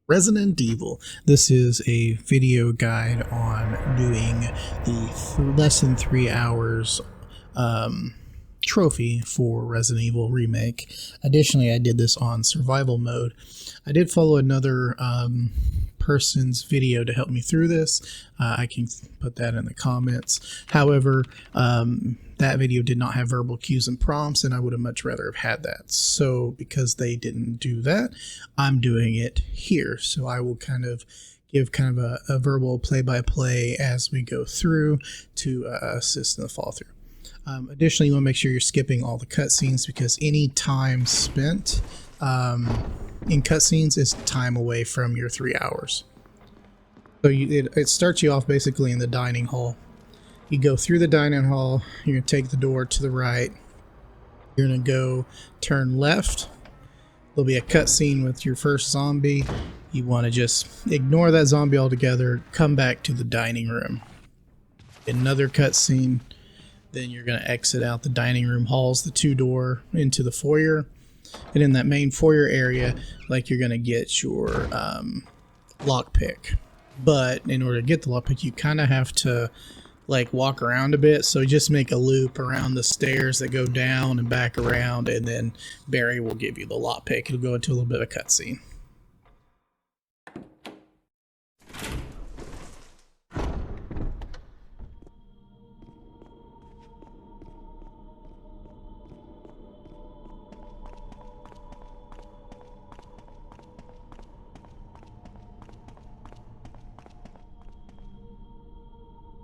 Resident Evil. This is a video guide on doing the less than 3 hours trophy for Resident Evil Remake. Additionally, I did this on survival mode. I did follow another person's video to help me through this. I can put that in the comments. However, that video did not have verbal cues and prompts, and I would have much rather have had that. So because they didn't do that, I'm doing it here. So I will kind of give kind of a verbal play-by-play as we go through to assist in the follow through. Additionally, you want to make sure you're skipping all the cutscenes, because any time spent in cutscenes is time away from your 3 hours. So it starts you off basically in the dining hall. You go through the dining hall, you're going to take the door to the right, you're going to go turn left, there'll be a cutscene with your first zombie. You want to just ignore that zombie altogether, come back to the dining room. Another cutscene, then you're going to exit out the dining room halls, the two-door into the foyer, and in that main foyer area, like, you're going to get your lockpick. But in order to get the lockpick, you kind of have to like walk around a bit, so just make a loop around the stairs that go down and back around, and then Barry will give you the lockpick. It'll go into a little bit of a cutscene.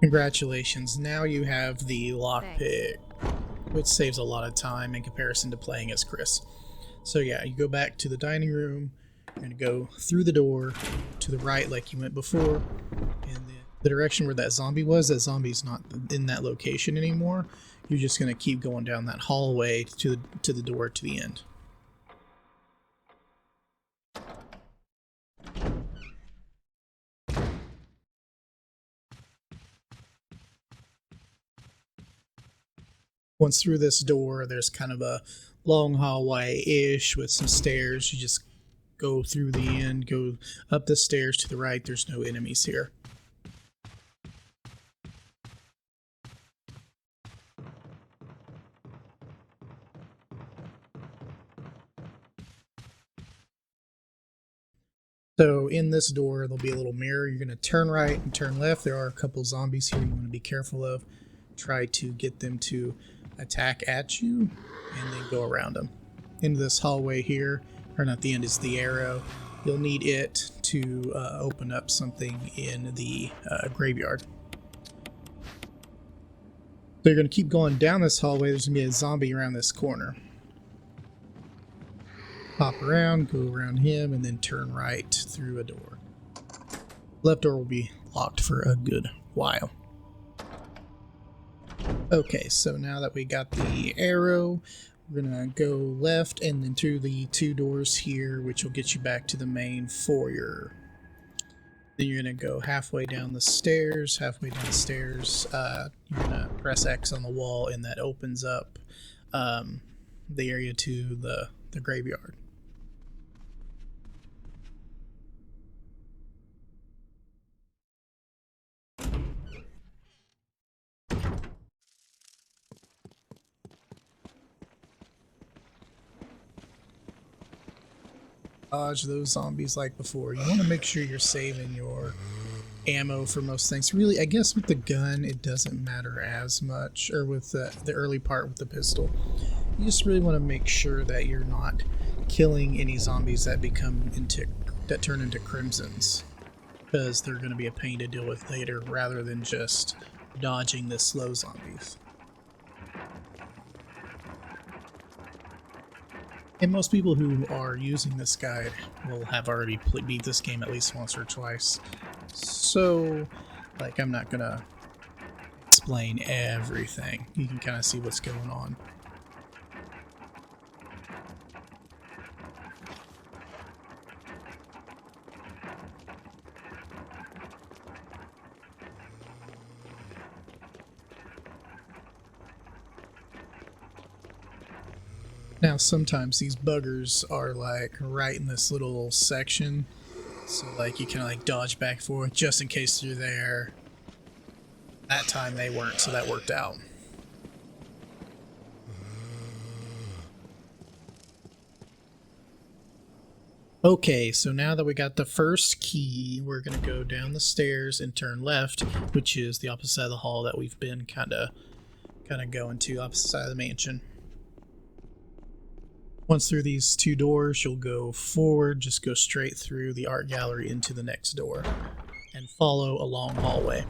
Congratulations, now you have the lockpick, which saves a lot of time in comparison to playing as Chris. So yeah, you go back to the dining room, you're going to go through the door to the right like you went before, and the direction where that zombie was, that zombie's not in that location anymore. You're just going to keep going down that hallway to the door to the end. Once through this door, there's kind of a long hallway-ish with some stairs. You just go through the end, go up the stairs to the right. There's no enemies here. So in this door, there'll be a little mirror. You're going to turn right and turn left. There are a couple zombies here you want to be careful of. Try to get them to attack at you and then go around them. Into this hallway here, or not the end, is the arrow. You'll need it to open up something in the graveyard. So you're going to keep going down this hallway. There's going to be a zombie around this corner. Pop around, go around him, and then turn right through a door. Left door will be locked for a good while. Okay, so now that we got the arrow, we're gonna go left and then through the two doors here, which will get you back to the main foyer. Then you're gonna go halfway down the stairs. You're gonna press X on the wall, and that opens up the area to the graveyard. Dodge those zombies like before. You want to make sure you're saving your ammo for most things. Really, I guess with the gun, it doesn't matter as much, or with the early part with the pistol. You just really want to make sure that you're not killing any zombies that turn into crimsons, because they're going to be a pain to deal with later rather than just dodging the slow zombies. And most people who are using this guide will have already beat this game at least once or twice. So, like, I'm not gonna explain everything. You can kind of see what's going on. Now, sometimes these buggers are like right in this little section, So like you kind of like dodge back and forth just in case they're there. That time they weren't, so that worked out. Okay, so now that we got the first key, we're going to go down the stairs and turn left, which is the opposite side of the hall that we've been kind of going to, opposite side of the mansion. Once through these two doors, you'll go forward, just go straight through the art gallery into the next door, and follow a long hallway.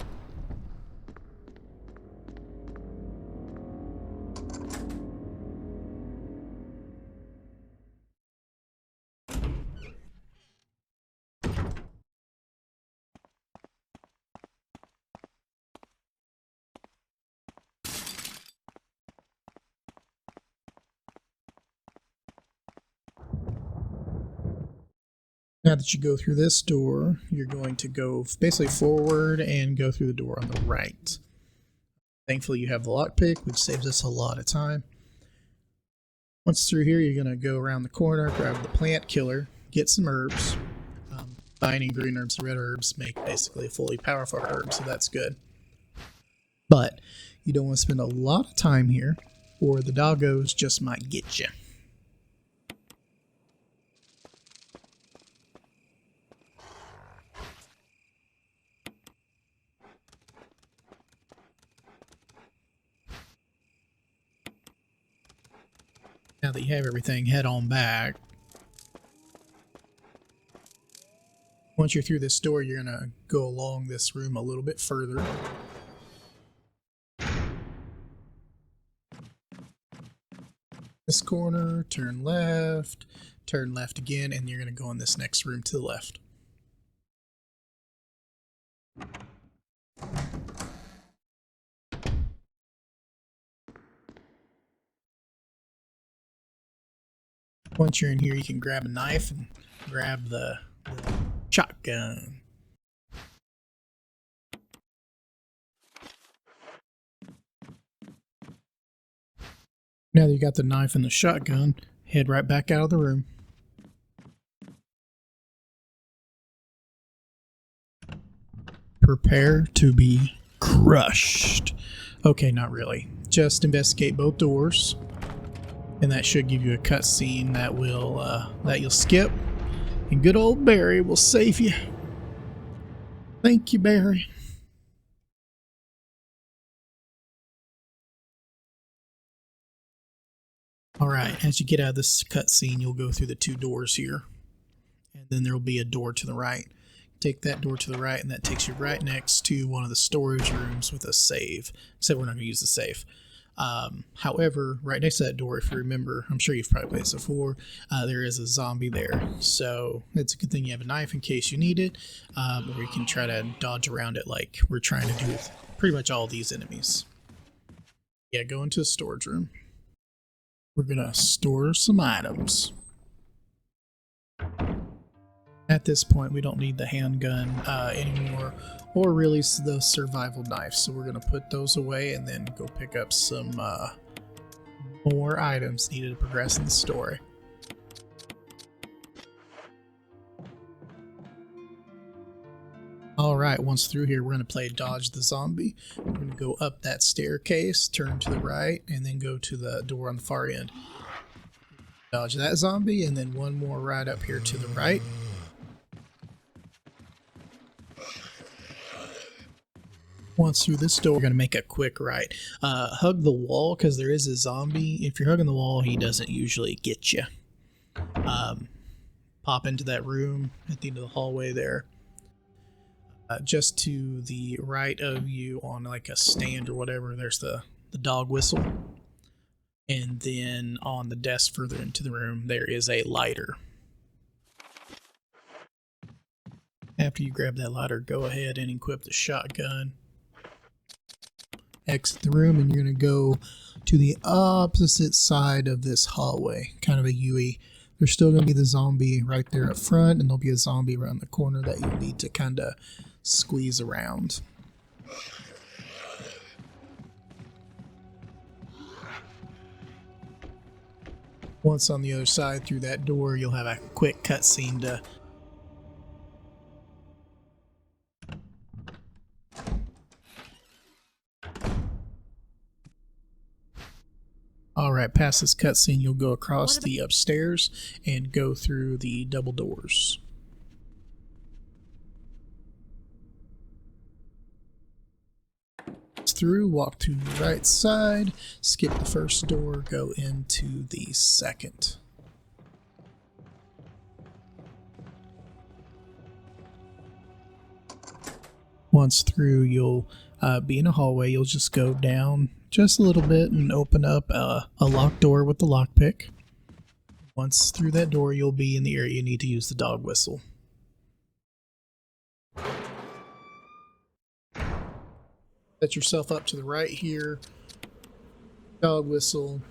Now that you go through this door, you're going to go basically forward and go through the door on the right. Thankfully, you have the lockpick, which saves us a lot of time. Once through here, you're going to go around the corner, grab the plant killer, get some herbs. Finding green herbs and red herbs make basically a fully powerful herb, so that's good. But you don't want to spend a lot of time here, or the doggos just might get you. Now that you have everything, head on back. Once you're through this door, you're going to go along this room a little bit further. This corner, turn left again, and you're going to go in this next room to the left. Once you're in here, you can grab a knife and grab the shotgun. Now that you got the knife and the shotgun, head right back out of the room. Prepare to be crushed. Okay, not really. Just investigate both doors, and that should give you a cutscene that will that you'll skip. And good old Barry will save you. Thank you, Barry. Alright, as you get out of this cutscene, you'll go through the two doors here. And then there will be a door to the right. Take that door to the right, and that takes you right next to one of the storage rooms with a save. Except we're not going to use the save. However, right next to that door, if you remember, I'm sure you've probably played this before, there is a zombie there. So it's a good thing you have a knife in case you need it, or you can try to dodge around it like we're trying to do with pretty much all these enemies. Yeah, go into the storage room. We're going to store some items. At this point, we don't need the handgun anymore, or really the survival knife, so we're going to put those away and then go pick up some more items needed to progress in the story. Alright, once through here, we're going to play Dodge the Zombie. We're going to go up that staircase, turn to the right, and then go to the door on the far end. Dodge that zombie, and then one more right up here to the right. Once through this door, we're going to make a quick right. Hug the wall, because there is a zombie. If you're hugging the wall, he doesn't usually get you. Pop into that room at the end of the hallway there. Just to the right of you on like a stand or whatever, there's the dog whistle. And then on the desk further into the room, there is a lighter. After you grab that lighter, go ahead and equip the shotgun. Exit the room, and you're going to go to the opposite side of this hallway, kind of a U-E. There's still going to be the zombie right there up front, and there'll be a zombie around the corner that you need to kind of squeeze around. Once on the other side through that door, you'll have a quick cutscene to right past this cutscene, you'll go across the upstairs and go through the double doors. Through, walk to the right side, skip the first door, go into the second. Once through, you'll be in a hallway. You'll just go down just a little bit and open up a locked door with the lockpick. Once through that door, you'll be in the area you need to use the dog whistle. Set yourself up to the right here. Dog whistle.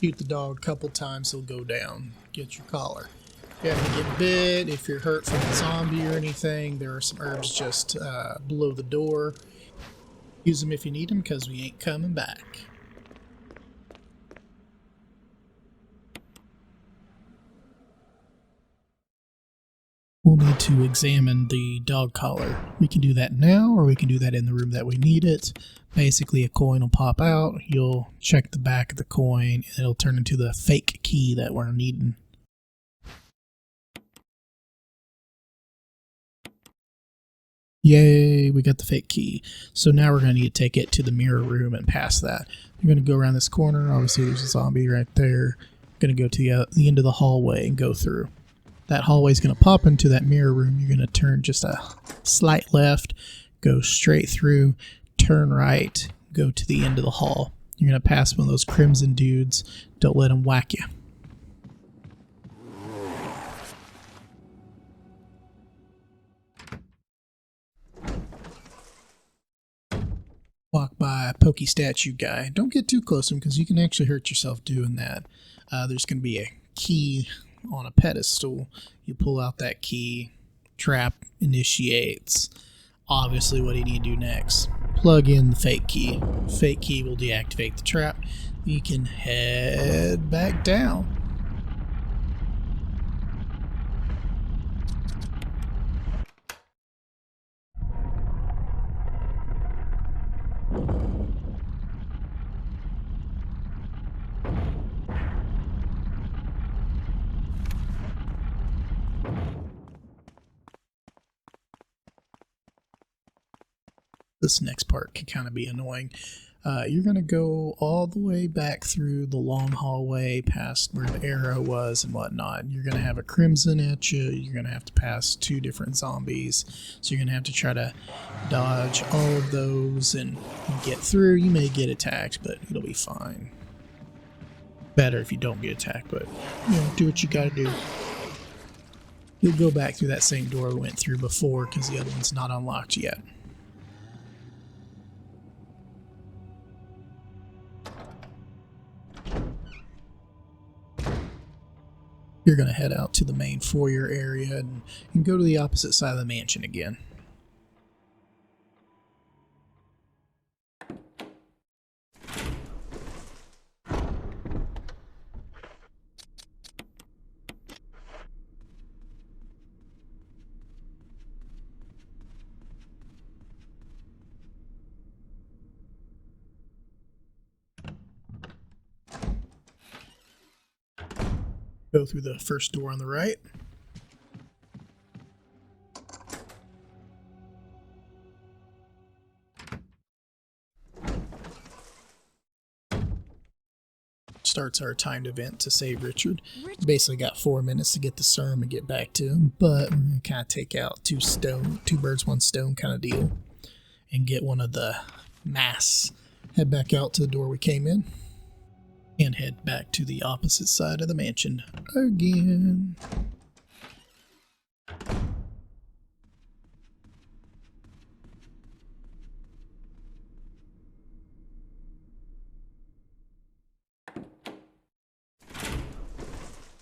Shoot the dog a couple times, he'll go down. Get your collar. If you happen to get bit, if you're hurt from a zombie or anything, there are some herbs just below the door. Use them if you need them, because we ain't coming back. We'll need to examine the dog collar. We can do that now, or we can do that in the room that we need it. Basically, a coin will pop out. You'll check the back of the coin, and it'll turn into the fake key that we're needing. Yay, we got the fake key. So now we're going to need to take it to the mirror room and pass that. We're going to go around this corner. Obviously, there's a zombie right there. We're going to go to the end of the hallway and go through. That hallway is going to pop into that mirror room. You're going to turn just a slight left, go straight through, turn right, go to the end of the hall. You're going to pass one of those crimson dudes. Don't let them whack you. Walk by a pokey statue guy. Don't get too close to him because you can actually hurt yourself doing that. There's going to be a key on a pedestal. You pull out that key, trap initiates. Obviously, what do you need to do next? Plug in the fake key. Fake key will deactivate the trap. You can head back down. This next part can kind of be annoying. You're going to go all the way back through the long hallway past where the arrow was and whatnot. You're going to have a crimson at you. You're going to have to pass 2 different zombies. So you're going to have to try to dodge all of those and get through. You may get attacked, but it'll be fine. Better if you don't get attacked, but you know, do what you got to do. You'll go back through that same door we went through before because the other one's not unlocked yet. You're going to head out to the main foyer area and go to the opposite side of the mansion again. Go through the first door on the right. Starts our timed event to save Richard. Basically got 4 minutes to get the serum and get back to him, but we're going to kind of take out two birds, one stone kind of deal and get one of the masks. Head back out to the door we came in. And head back to the opposite side of the mansion again.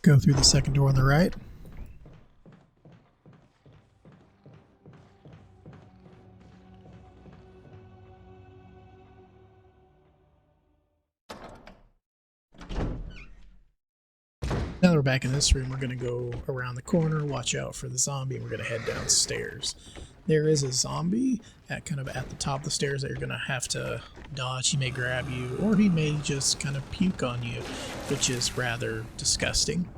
Go through the second door on the right. Now that we're back in this room, we're going to go around the corner, watch out for the zombie, and we're going to head downstairs. There is a zombie at the top of the stairs that you're going to have to dodge. He may grab you, or he may just kind of puke on you, which is rather disgusting.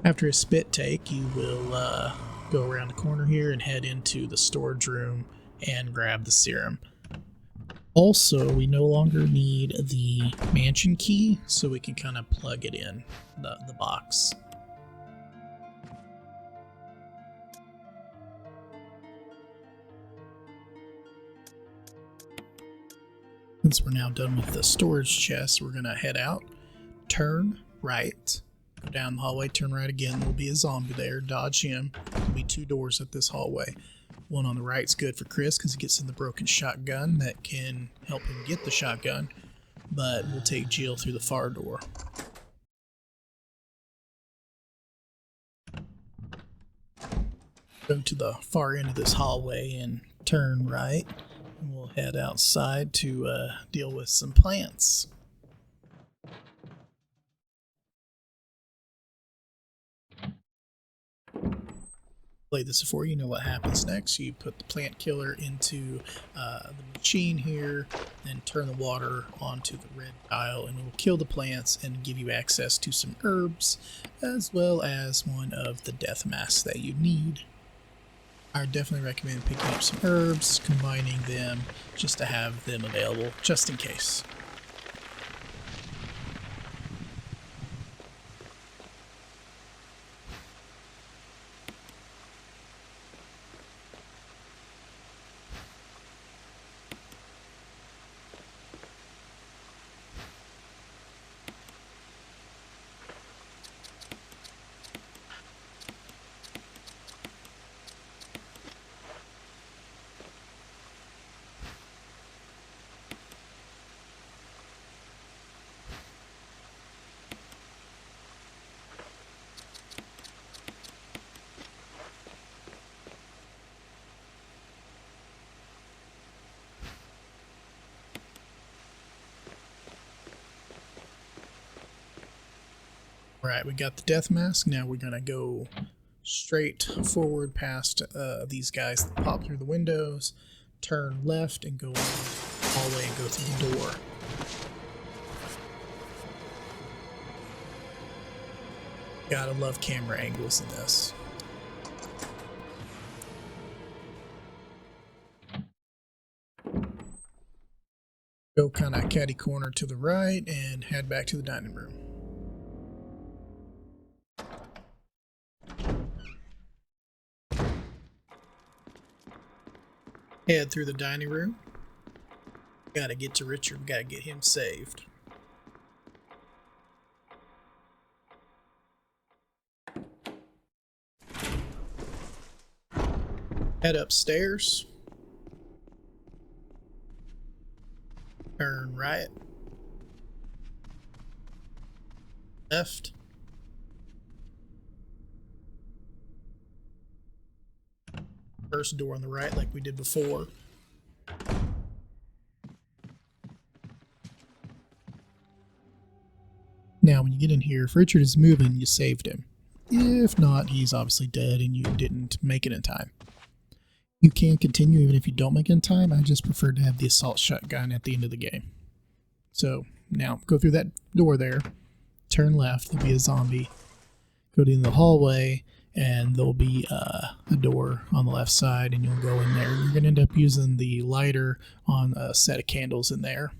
After a spit take, you will go around the corner here and head into the storage room and grab the serum. Also, we no longer need the mansion key, so we can kind of plug it in the box. Since we're now done with the storage chest, we're going to head out, turn right, go down the hallway, turn right again. There'll be a zombie there, dodge him. There'll be 2 doors at this hallway. One on the right's good for Chris because he gets in the broken shotgun that can help him get the shotgun, but we'll take Jill through the far door. Go to the far end of this hallway and turn right, and we'll head outside to deal with some plants. Played this before, you know what happens next. You put the plant killer into the machine here, then turn the water onto the red tile, and it will kill the plants and give you access to some herbs, as well as one of the death masks that you need. I would definitely recommend picking up some herbs, combining them just to have them available, just in case. Alright, we got the death mask. Now we're going to go straight forward past these guys that pop through the windows, turn left and go all the way and go through the door. Gotta love camera angles in this. Go kind of catty corner to the right and head back to the dining room. Head through the dining room. Gotta get to Richard, gotta get him saved. Head upstairs. Turn right. Left. First door on the right like we did before. Now when you get in here, if Richard is moving, you saved him. If not, he's obviously dead and you didn't make it in time. You can continue even if you don't make it in time. I just prefer to have the assault shotgun at the end of the game. So now go through that door there, turn left, there'll be a zombie. Go down the hallway and there'll be a door on the left side and you'll go in there. You're going to end up using the lighter on a set of candles in there.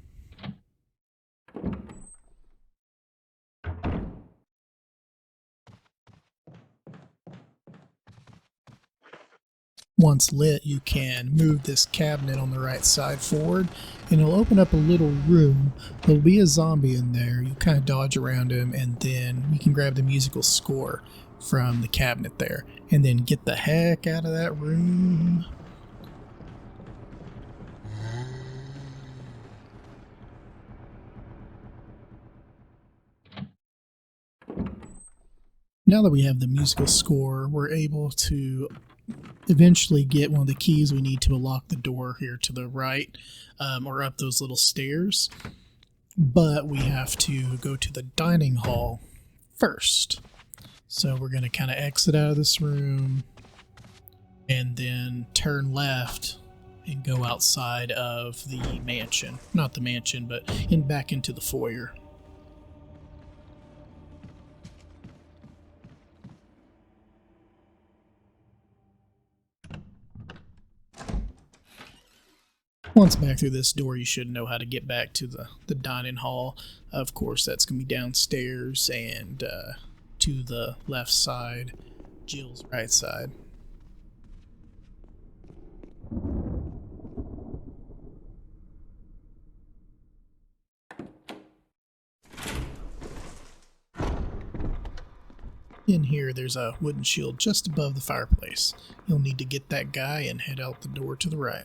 Once lit, you can move this cabinet on the right side forward and it'll open up a little room. There'll be a zombie in there. You kind of dodge around him and then you can grab the musical score from the cabinet there and then get the heck out of that room. Now that we have the musical score, we're able to eventually get one of the keys we need to unlock the door here to the right, or up those little stairs. But we have to go to the dining hall first. So we're going to kind of exit out of this room and then turn left and go outside of the mansion. Not the mansion, but back into the foyer. Once back through this door, you should know how to get back to the dining hall. Of course, that's going to be downstairs and to the left side, Jill's right side. In here, there's a wooden shield just above the fireplace. You'll need to get that guy and head out the door to the right.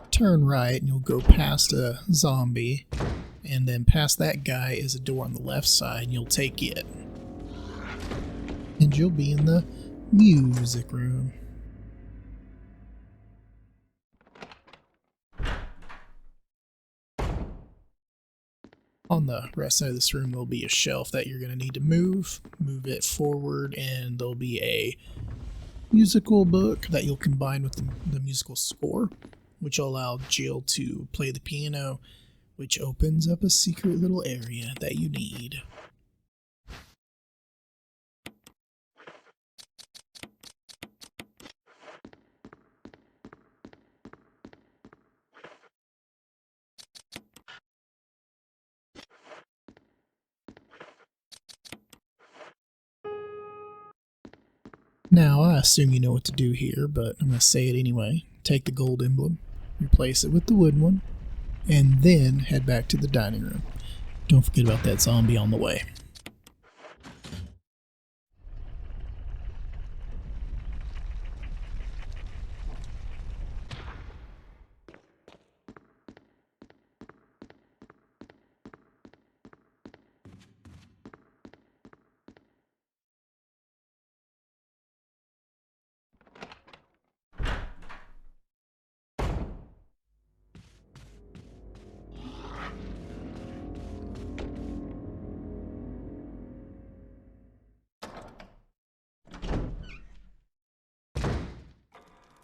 Turn right and you'll go past a zombie, and then past that guy is a door on the left side and you'll take it. And you'll be in the music room. On the right side of this room there'll be a shelf that you're going to need to move it forward, and there'll be a musical book that you'll combine with the musical score, which will allow Jill to play the piano, which opens up a secret little area that you need. Now, I assume you know what to do here, but I'm going to say it anyway. Take the gold emblem, replace it with the wooden one, and then head back to the dining room. Don't forget about that zombie on the way.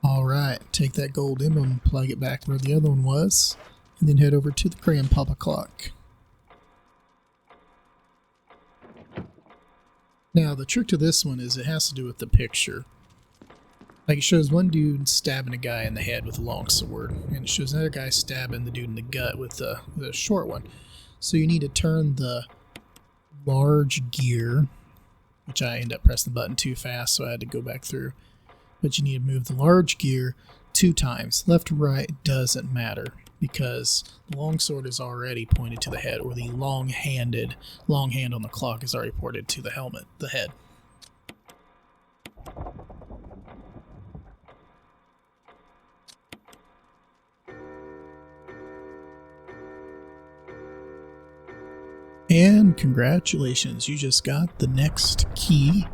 Alright, take that gold emblem and plug it back where the other one was, and then head over to the Grandpapa clock. Now, the trick to this one is it has to do with the picture. Like, it shows one dude stabbing a guy in the head with a long sword, and it shows another guy stabbing the dude in the gut with the short one. So you need to turn the large gear, which I ended up pressing the button too fast, so I had to go back through. But you need to move the large gear 2 times. Left or right doesn't matter, because the long sword is already pointed to the head, or the long hand on the clock is already pointed to the head. And congratulations, you just got the next key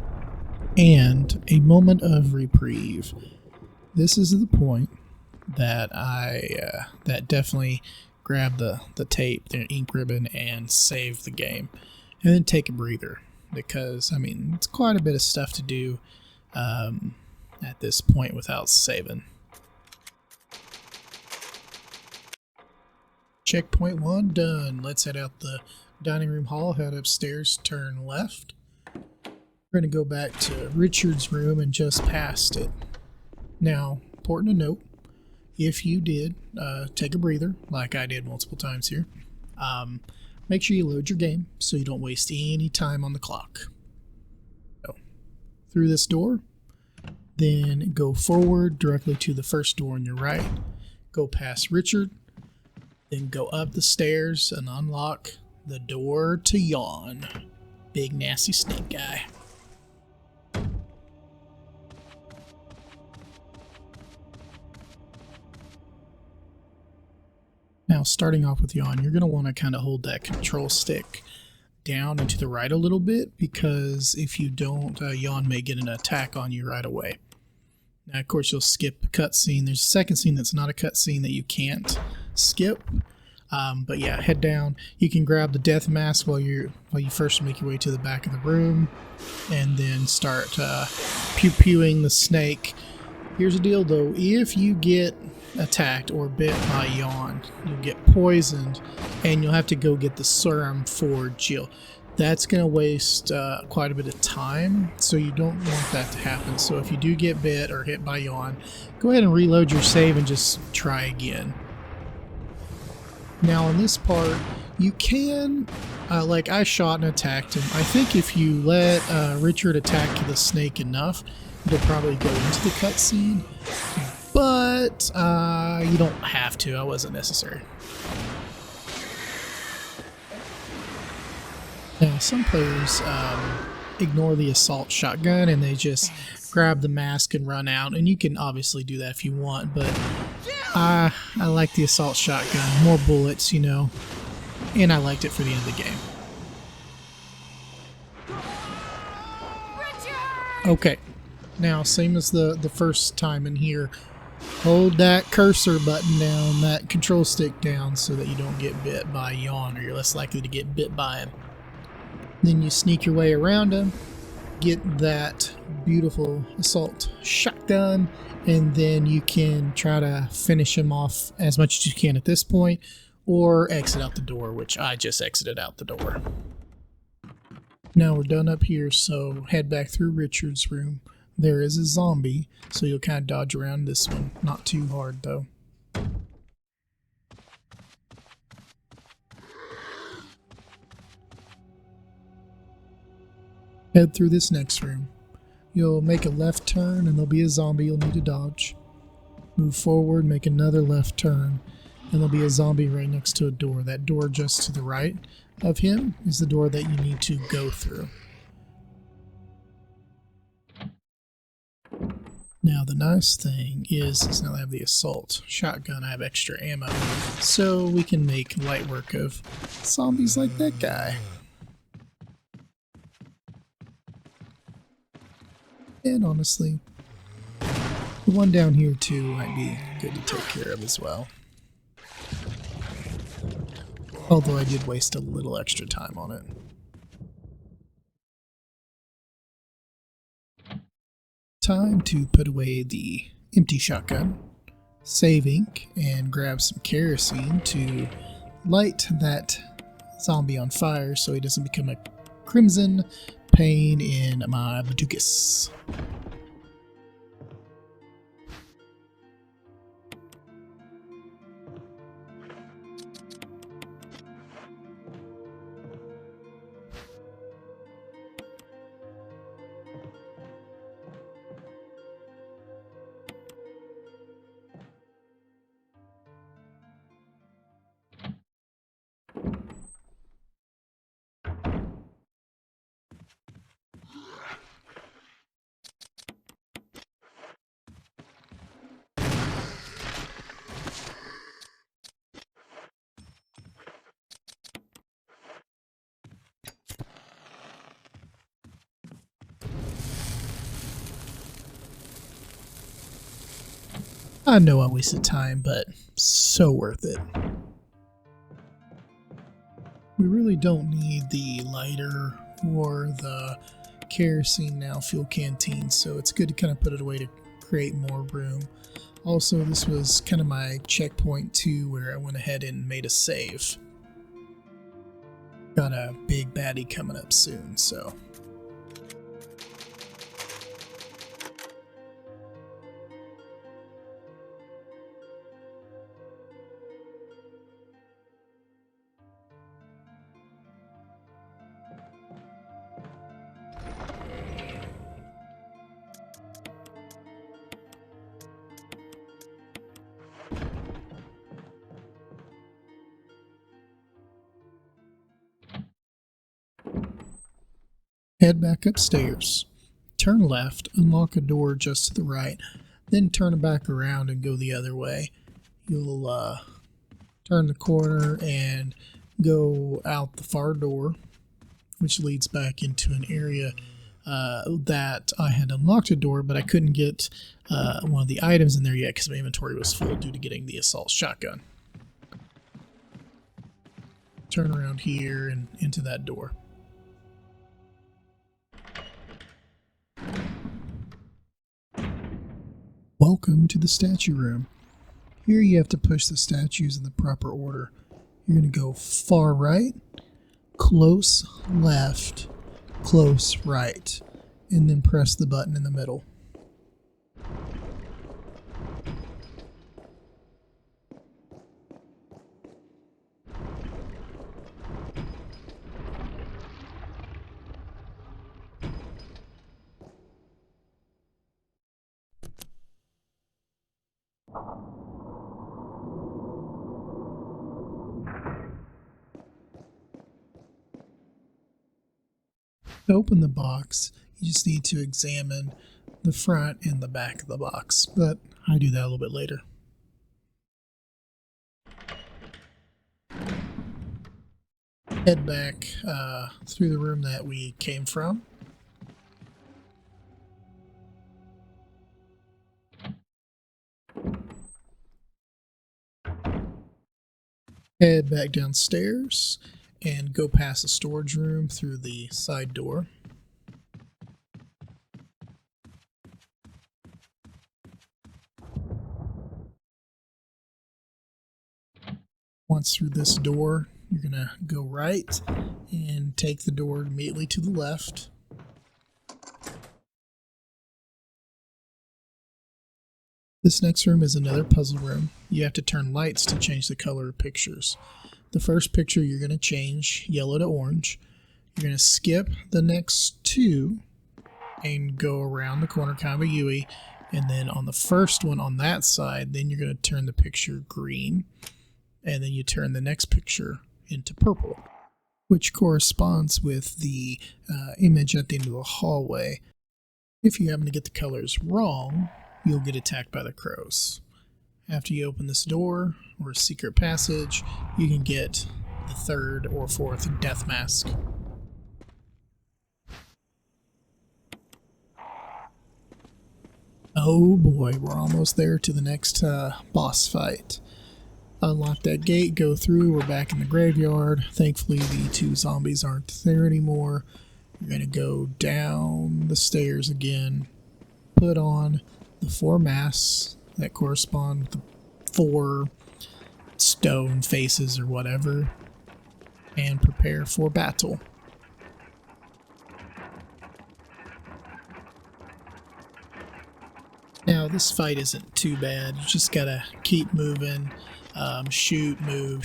and a moment of reprieve. This is the point that that definitely grabbed the tape, the ink ribbon, and save the game, and then take a breather, because I mean it's quite a bit of stuff to do at this point without saving. Checkpoint 1 done. Let's head out the dining room hall, head upstairs, turn left. We're going to go back to Richard's room and just past it. Now, important to note, if you did take a breather, like I did multiple times here, make sure you load your game so you don't waste any time on the clock. So, through this door, then go forward directly to the first door on your right, go past Richard, then go up the stairs and unlock the door to Yawn. Big nasty snake guy. Now, starting off with Yawn, you're going to want to kind of hold that control stick down and to the right a little bit, because if you don't, Yawn may get an attack on you right away. Now, of course, you'll skip the cutscene. There's a second scene that's not a cutscene that you can't skip. But yeah, head down. You can grab the death mask while you first make your way to the back of the room, and then start pew-pewing the snake. Here's the deal, though: if you get attacked or bit by Yawn, you'll get poisoned, and you'll have to go get the serum for Jill. That's going to waste quite a bit of time, so you don't want that to happen. So if you do get bit or hit by Yawn, go ahead and reload your save and just try again. Now in this part, you can, like I shot and attacked him. I think if you let Richard attack the snake enough, it'll probably go into the cutscene, but you don't have to. It wasn't necessary. Now, some players ignore the assault shotgun and they just grab the mask and run out, and you can obviously do that if you want, but I like the assault shotgun. More bullets, you know, and I liked it for the end of the game. Okay, now same as the first time in here, hold that cursor button down, that control stick down, so that you don't get bit by Yawn, or you're less likely to get bit by him. Then you sneak your way around him, get that beautiful assault shotgun, and then you can try to finish him off as much as you can at this point, or exit out the door, which I just exited out the door. Now we're done up here, so head back through Richard's room. There is a zombie, so you'll kind of dodge around this one. Not too hard, though. Head through this next room. You'll make a left turn and there'll be a zombie you'll need to dodge. Move forward, make another left turn, and there'll be a zombie right next to a door. That door just to the right of him is the door that you need to go through. Now the nice thing is now that I have the assault shotgun, I have extra ammo, so we can make light work of zombies like that guy. And honestly, the one down here too might be good to take care of as well. Although I did waste a little extra time on it. Time to put away the empty shotgun, save ink, and grab some kerosene to light that zombie on fire so he doesn't become a crimson pain in my Badukas. I know I wasted time, but so worth it. We really don't need the lighter or the kerosene now fuel canteen, so it's good to kind of put it away to create more room. Also, this was kind of my checkpoint too, where I went ahead and made a save. Got a big baddie coming up soon, so... Head back upstairs, turn left, unlock a door just to the right, then turn back around and go the other way. You'll turn the corner and go out the far door, which leads back into an area that I had unlocked a door, but I couldn't get one of the items in there yet because my inventory was full due to getting the assault shotgun. Turn around here and into that door. Welcome to the statue room. Here you have to push the statues in the proper order. You're going to go far right, close left, close right, and then press the button in the middle. To open the box, you just need to examine the front and the back of the box, but I do that a little bit later. Head back through the room that we came from. Head back downstairs and go past the storage room through the side door. Once through this door, you're going to go right and take the door immediately to the left. This next room is another puzzle room. You have to turn lights to change the color of pictures. The first picture you're going to change yellow to orange. You're going to skip the next two and go around the corner, kind of a U-ey. And then on the first one on that side, then you're going to turn the picture green. And then you turn the next picture into purple, which corresponds with the image at the end of the hallway. If you happen to get the colors wrong, you'll get attacked by the crows. After you open this door or a secret passage, you can get the third or fourth death mask. Oh boy, we're almost there to the next boss fight. Unlock that gate, go through, we're back in the graveyard. Thankfully the two zombies aren't there anymore. You're going to go down the stairs again, put on the 4 masks that correspond with the 4 stone faces or whatever, and prepare for battle. Now this fight isn't too bad, you just gotta keep moving, shoot, move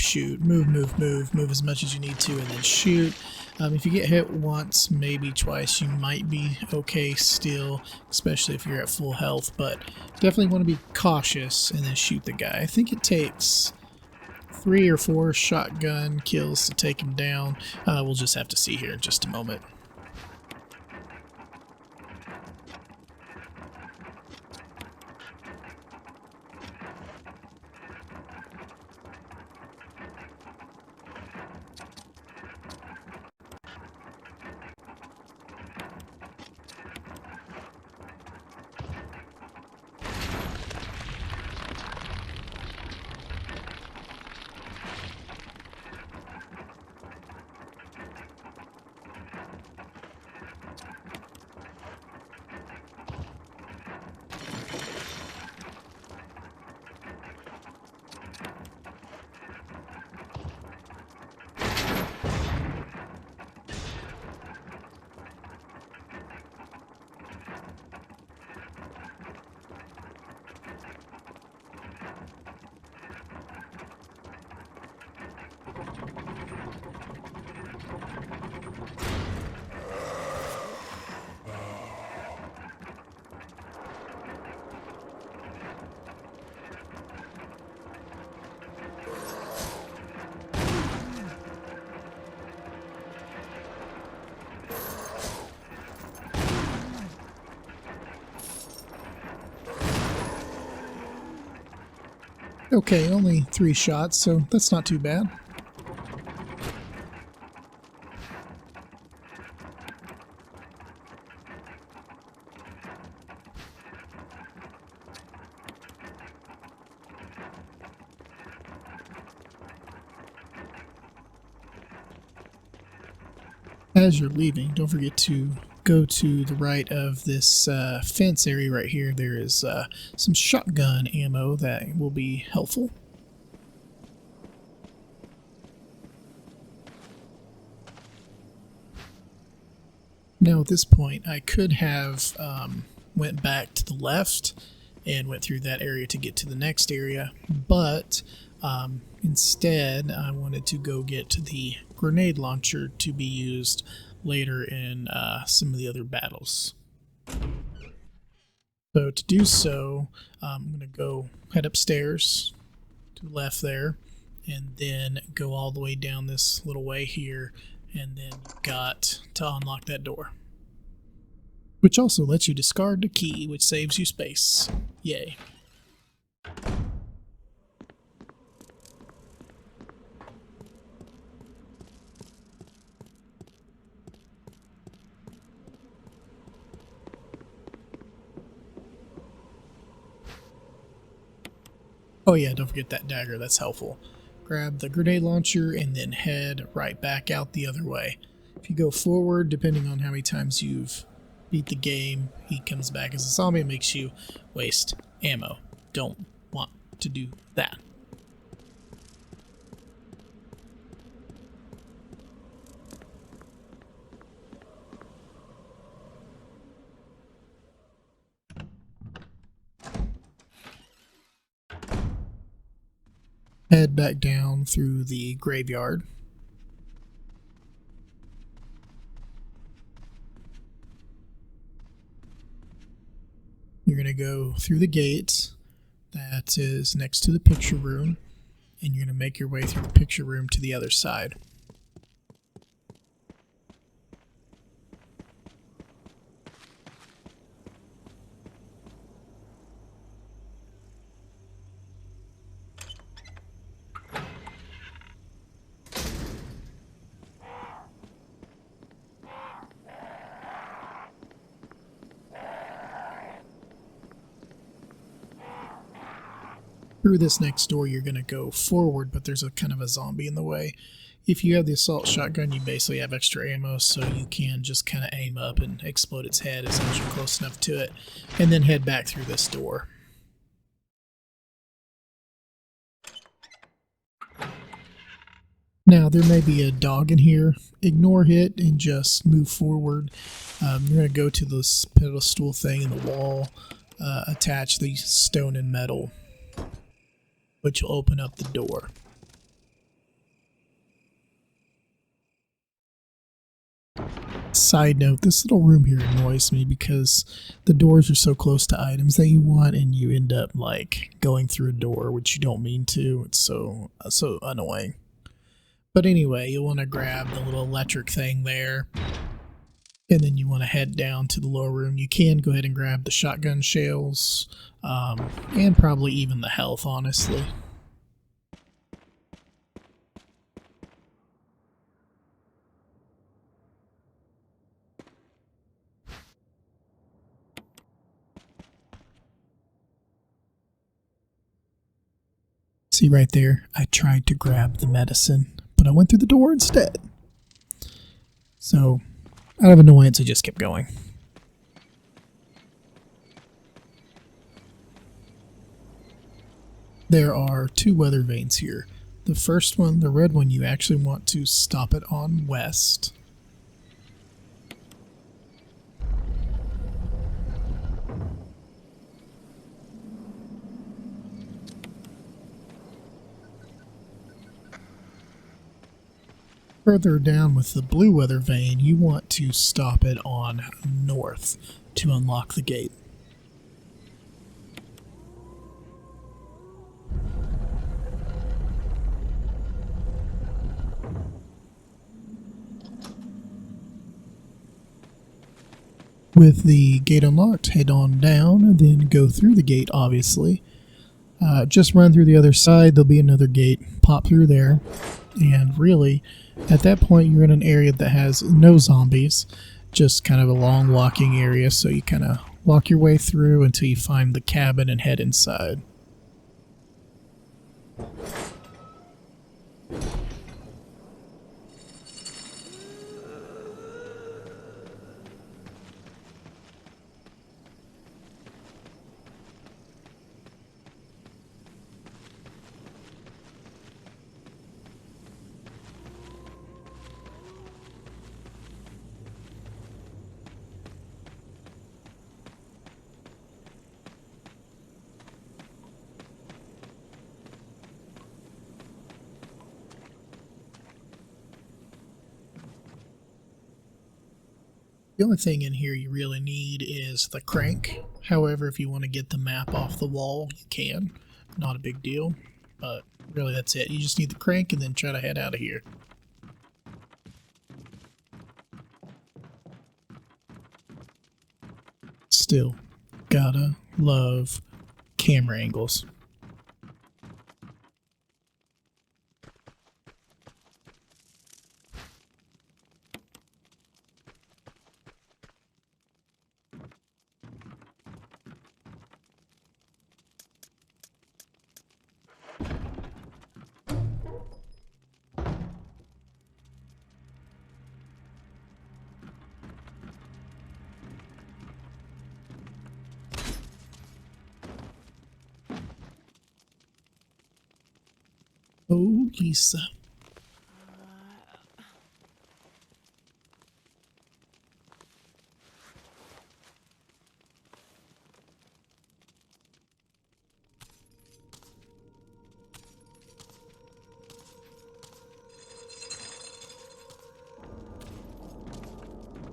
as much as you need to, and then shoot. If you get hit once, maybe twice, you might be okay still, especially if you're at full health, but definitely want to be cautious and then shoot the guy. I think it takes 3 or 4 shotgun kills to take him down. We'll just have to see here in just a moment. Okay, only 3 shots, so that's not too bad. As you're leaving, don't forget to go to the right of this fence area right here. There is some shotgun ammo that will be helpful. Now at this point, I could have went back to the left and went through that area to get to the next area, but instead I wanted to go get the grenade launcher to be used later in some of the other battles. So to do so, I'm going to go head upstairs to the left there, and then go all the way down this little way here, and then you've got to unlock that door, which also lets you discard the key, which saves you space. Yay. Oh yeah, don't forget that dagger, that's helpful. Grab the grenade launcher and then head right back out the other way. If you go forward, depending on how many times you've beat the game, he comes back as a zombie and makes you waste ammo. Don't want to do that. Head back down through the graveyard. You're going to go through the gate that is next to the picture room, and you're going to make your way through the picture room to the other side. Through this next door, you're going to go forward, but there's a kind of a zombie in the way. If you have the assault shotgun, you basically have extra ammo, so you can just kind of aim up and explode its head as long as you're close enough to it, and then head back through this door. Now, there may be a dog in here. Ignore it and just move forward. You're going to go to this pedestal thing in the wall, attach the stone and metal, which will open up the door. Side note, this little room here annoys me because the doors are so close to items that you want, and you end up like going through a door which you don't mean to. It's so annoying. But anyway, you want to grab the little electric thing there, and then you want to head down to the lower room. You can go ahead and grab the shotgun shells, and probably even the health, honestly. See right there, I tried to grab the medicine, but I went through the door instead. So, out of annoyance, I just kept going. There are two weather vanes here. The first one, the red one, you actually want to stop it on west. Further down with the blue weather vane, you want to stop it on north to unlock the gate. With the gate unlocked, head on down and then go through the gate, obviously. Just run through the other side, there'll be another gate, pop through there, and really, at that point you're in an area that has no zombies, just kind of a long walking area, so you kind of walk your way through until you find the cabin and head inside. The only thing in here you really need is the crank. However, if you want to get the map off the wall, you can. Not a big deal, but really that's it. You just need the crank and then try to head out of here. Still, gotta love camera angles. Oh, Lisa.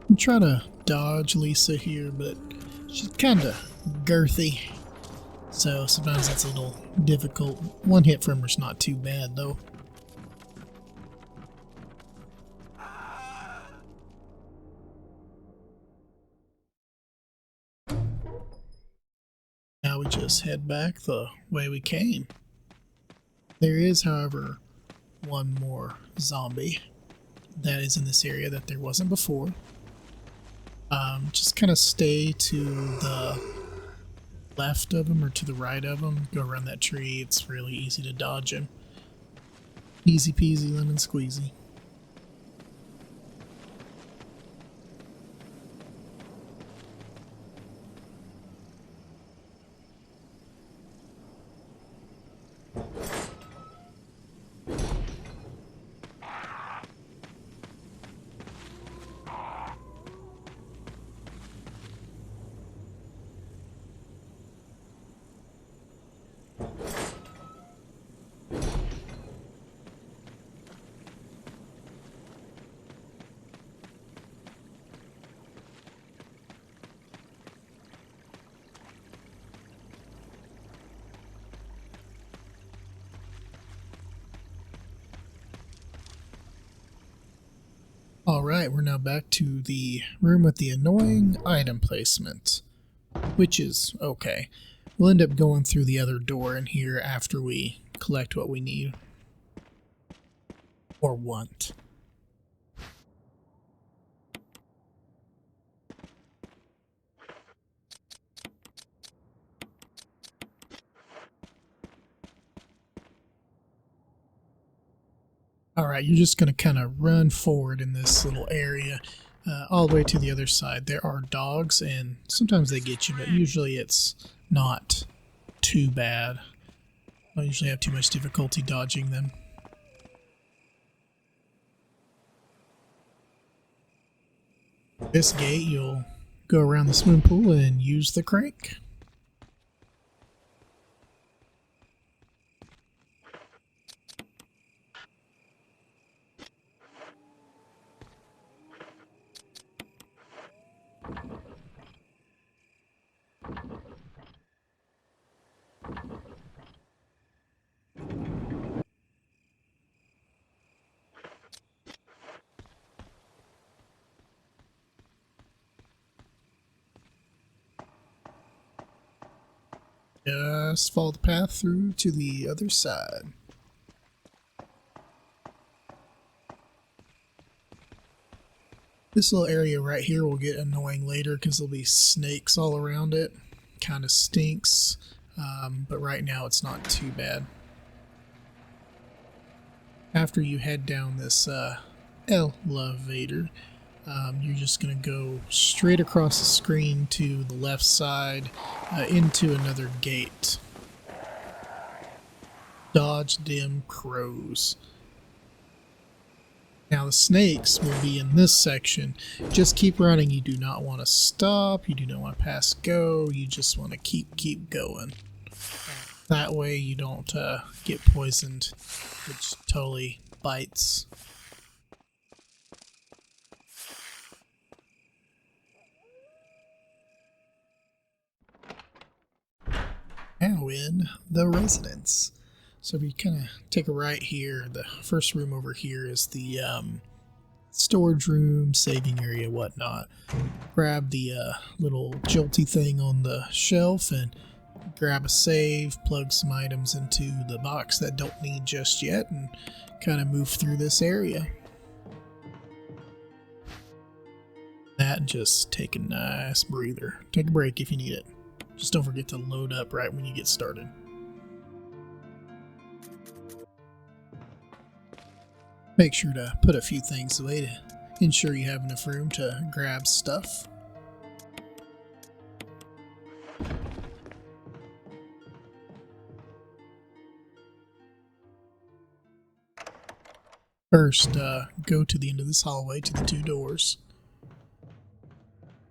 I'm trying to dodge Lisa here, but she's kind of girthy, so sometimes it's a little difficult. One hit from her's not too bad, though. Now we just head back the way we came. There is, however, one more zombie that is in this area that there wasn't before. Just kind of stay to the left of him or to the right of him. Go around that tree. It's really easy to dodge him. Easy peasy lemon squeezy. Alright, we're now back to the room with the annoying item placement, which is okay. We'll end up going through the other door in here after we collect what we need or want. Alright, you're just going to kind of run forward in this little area all the way to the other side. There are dogs, and sometimes they get you, but usually it's not too bad. I don't usually have too much difficulty dodging them. This gate, you'll go around the swimming pool and use the crank. Just follow the path through to the other side. This little area right here will get annoying later because there'll be snakes all around it. Kind of stinks, but right now it's not too bad. After you head down this elevator, you're just going to go straight across the screen to the left side into another gate. Dodge them crows. Now the snakes will be in this section. Just keep running. You do not want to stop. You do not want to pass go. You just want to keep going. That way you don't get poisoned, which totally bites. now in the residence. So if you kind of take a right here, the first room over here is the storage room, saving area, whatnot. Grab the little jolty thing on the shelf and grab a save, plug some items into the box that don't need just yet, and kind of move through this area. That, and just take a nice breather. Take a break if you need it. Just don't forget to load up right when you get started. Make sure to put a few things away to ensure you have enough room to grab stuff. First, go to the end of this hallway to the two doors.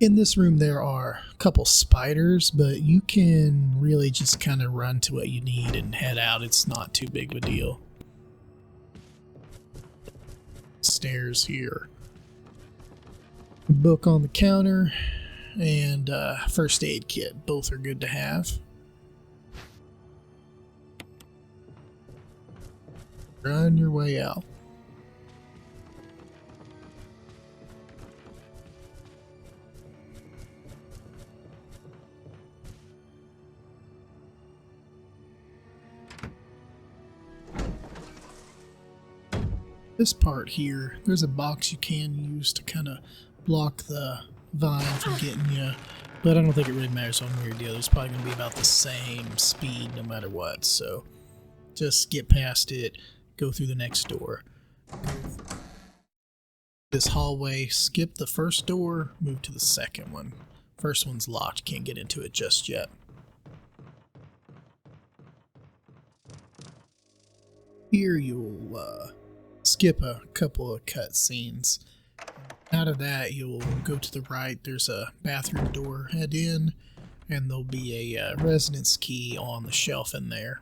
In this room there are a couple spiders, but you can really just kind of run to what you need and head out. It's not too big of a deal. Stairs here. Book on the counter and first aid kit. Both are good to have. Run your way out. This part here, there's a box you can use to kind of block the vine from getting you, but I don't think it really matters one way or the other. It's probably going to be about the same speed no matter what, so just get past it, go through the next door. This hallway, skip the first door, move to the second one. First one's locked, can't get into it just yet. Here you'll skip a couple of cutscenes. Out of that, you'll go to the right. There's a bathroom door. Head in, and there'll be a residence key on the shelf in there.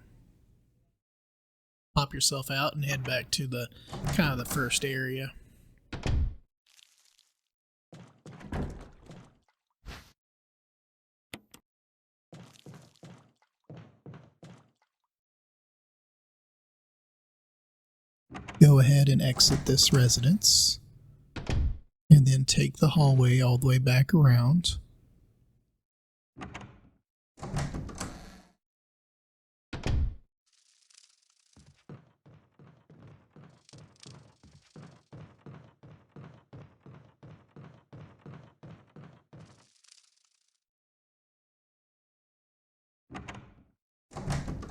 Pop yourself out and head back to the kind of the first area. Go ahead and exit this residence, and then take the hallway all the way back around.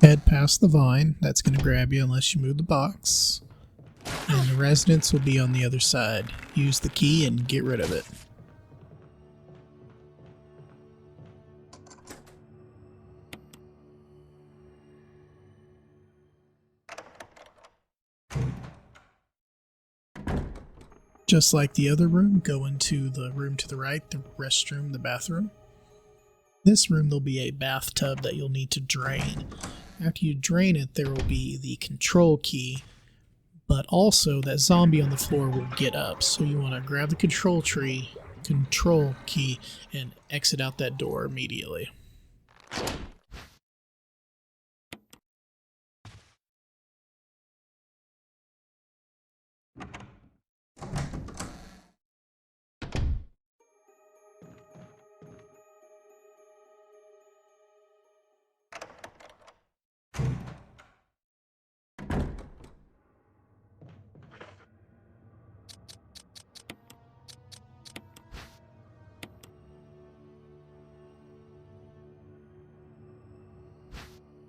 Head past the vine. That's going to grab you unless you move the box. And the residence will be on the other side. Use the key and get rid of it. Just like the other room, go into the room to the right, the restroom, the bathroom. This room, there'll be a bathtub that you'll need to drain. After you drain it, there will be the control key, but also that zombie on the floor will get up. So you want to grab the control key, and exit out that door immediately.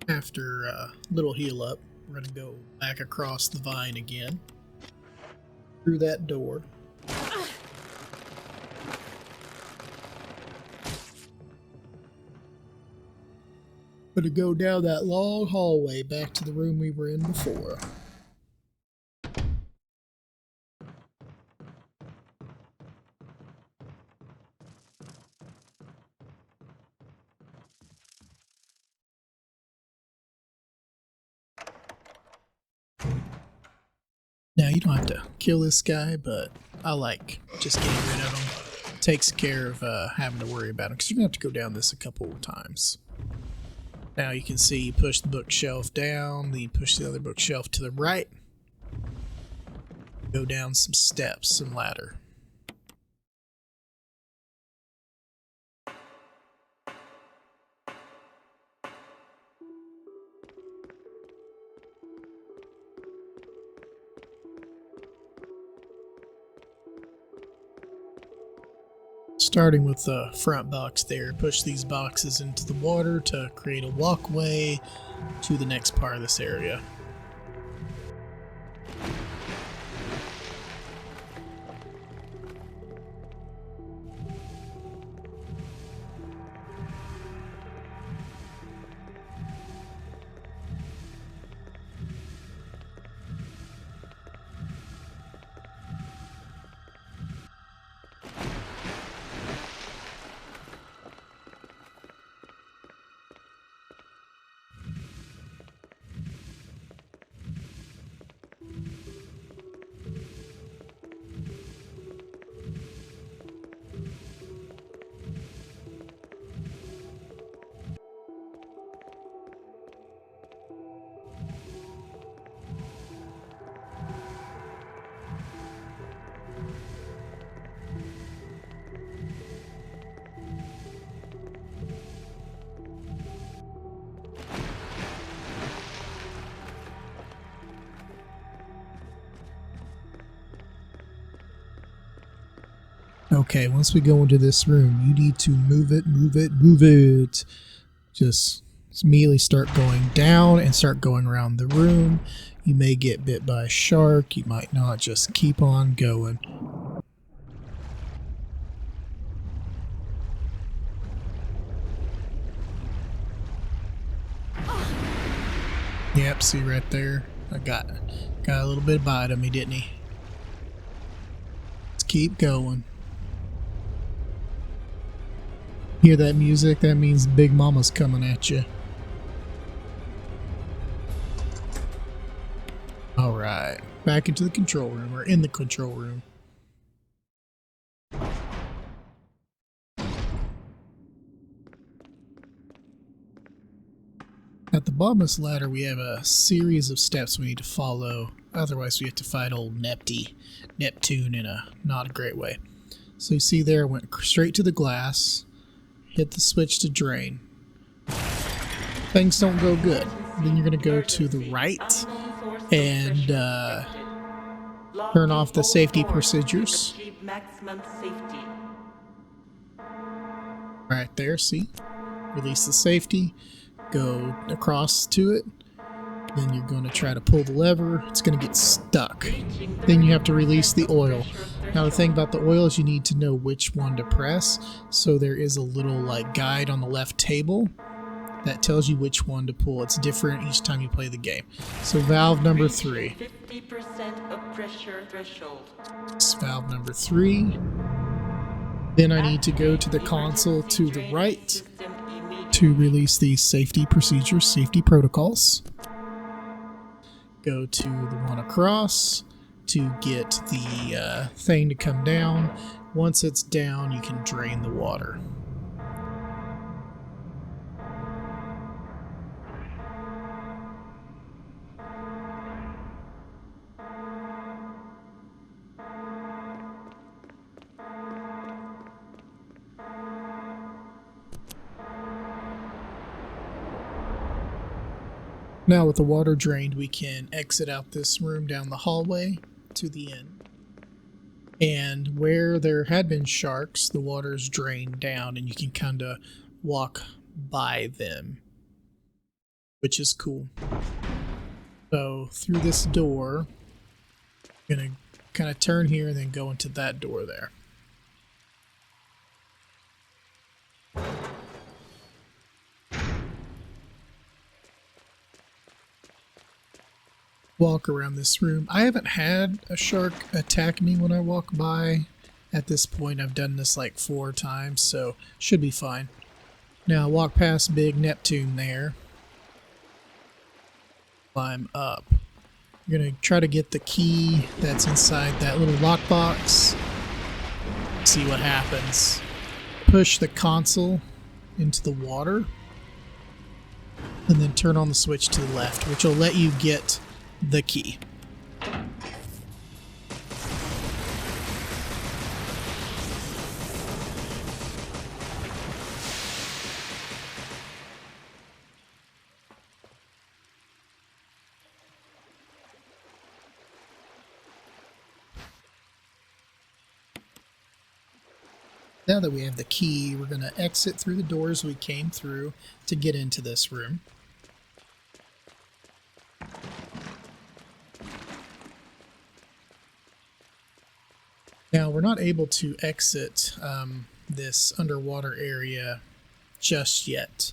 After a little heal up, we're going to go back across the vine again, through that door. Going to go down that long hallway back to the room we were in before. Now, you don't have to kill this guy, but I like just getting rid of him. It takes care of having to worry about him, because you're going to have to go down this a couple of times. Now you can see you push the bookshelf down, then you push the other bookshelf to the right. Go down some steps, some ladder. Starting with the front box there, push these boxes into the water to create a walkway to the next part of this area. Okay, once we go into this room, you need to move it, move it, move it. Just immediately start going down and start going around the room. You may get bit by a shark, you might not. Just keep on going. Yep, see right there? I got a little bit of bite on me, didn't he? Let's keep going. Hear that music? That means Big Mama's coming at you. Alright, back into the control room, or in the control room. At the bottom of this ladder, we have a series of steps we need to follow. Otherwise, we have to fight old Neptune in a not a great way. So you see there, went straight to the glass, hit the switch to drain. Things don't go good. Then you're going to go to the right and turn off the safety procedures. Right there, see? Release the safety. Go across to it, then you're going to try to pull the lever. It's going to get stuck. Then you have to release the oil. Now the thing about the oil is you need to know which one to press, so there is a little like guide on the left table that tells you which one to pull. It's different each time you play the game. So valve number 3. 50% of pressure threshold. It's valve number 3. Then I need to go to the console to the right to release these safety procedures, safety protocols. Go to the one across to get the thing to come down. Once it's down, you can drain the water. Now with the water drained, we can exit out this room down the hallway to the end. And where there had been sharks, the water is drained down and you can kind of walk by them, which is cool. So through this door, I'm going to kind of turn here and then go into that door there. Walk around this room. I haven't had a shark attack me when I walk by. At this point, I've done this like 4 times, so should be fine. Now walk past Big Neptune there. Climb up. You're gonna try to get the key that's inside that little lockbox. See what happens. Push the console into the water. and then turn on the switch to the left, which will let you get the key. Now that we have the key, we're going to exit through the doors we came through to get into this room. Now, we're not able to exit this underwater area just yet,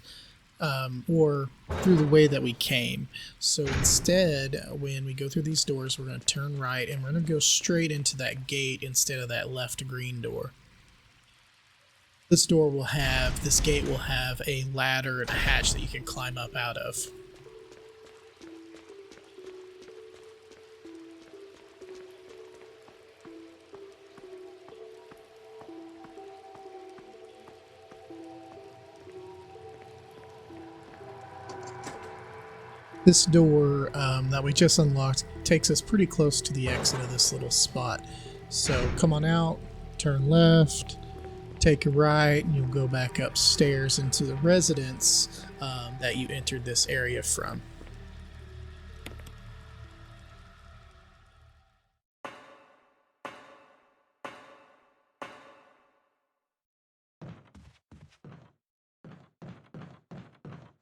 or through the way that we came. So instead, when we go through these doors, we're going to turn right, and we're going to go straight into that gate instead of that left green door. This gate will have a ladder and a hatch that you can climb up out of. This door that we just unlocked takes us pretty close to the exit of this little spot. So come on out, turn left, take a right, and you'll go back upstairs into the residence that you entered this area from.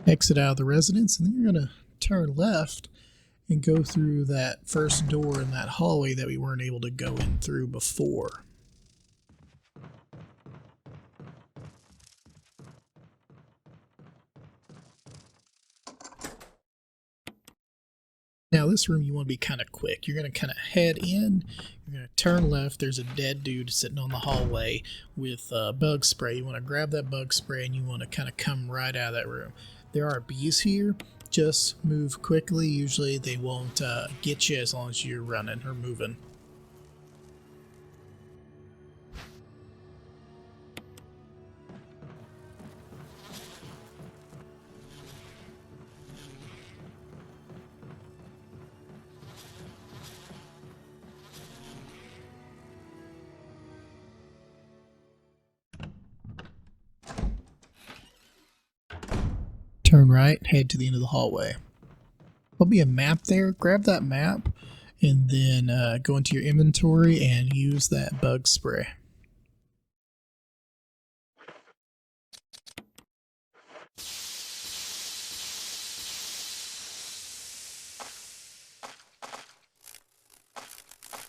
Exit out of the residence, and then you're going to turn left and go through that first door in that hallway that we weren't able to go in through before. Now this room you want to be kind of quick. You're going to kind of head in, you're going to turn left, there's a dead dude sitting on the hallway with bug spray. You want to grab that bug spray and you want to kind of come right out of that room. There are bees here, just move quickly. Usually they won't get you as long as you're running or moving. Turn right, head to the end of the hallway. There'll be a map there. Grab that map and then go into your inventory and use that bug spray.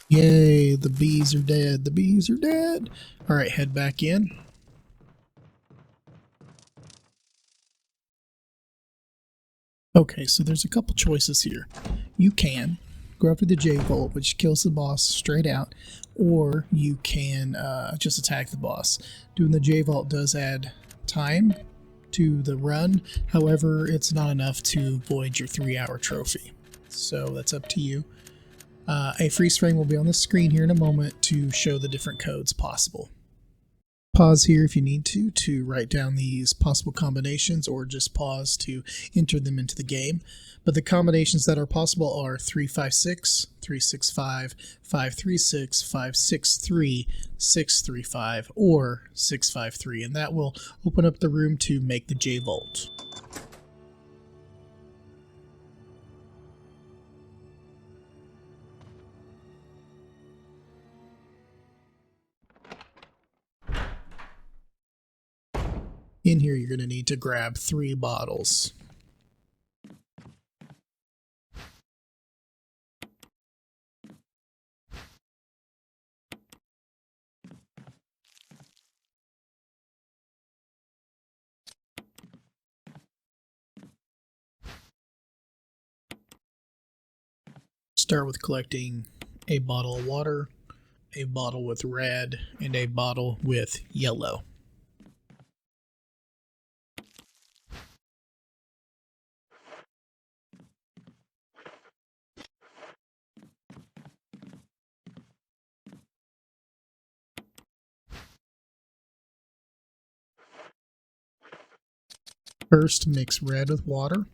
Yay, the bees are dead. The bees are dead. All right, head back in. Okay, so there's a couple choices here. You can go after the J-Bolt, which kills the boss straight out, or you can just attack the boss. Doing the J-Vault does add time to the run, however, it's not enough to void your 3-hour trophy. So that's up to you. A freeze frame will be on the screen here in a moment to show the different codes possible. Pause here if you need to write down these possible combinations, or just pause to enter them into the game. But the combinations that are possible are 356, 365, 536, 563, 635, or 653, and that will open up the room to make the J-Vault. In here, you're going to need to grab 3 bottles. Start with collecting a bottle of water, a bottle with red, and a bottle with yellow. First, mix red with water.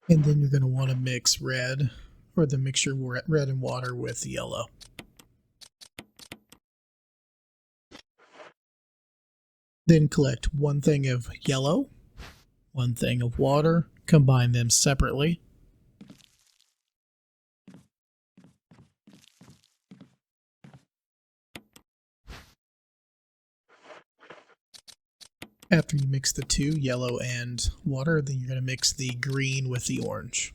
And then you're going to want to mix red, or the mixture red and water with yellow. Then collect one thing of yellow, one thing of water, combine them separately. After you mix the two, yellow and water, then you're going to mix the green with the orange.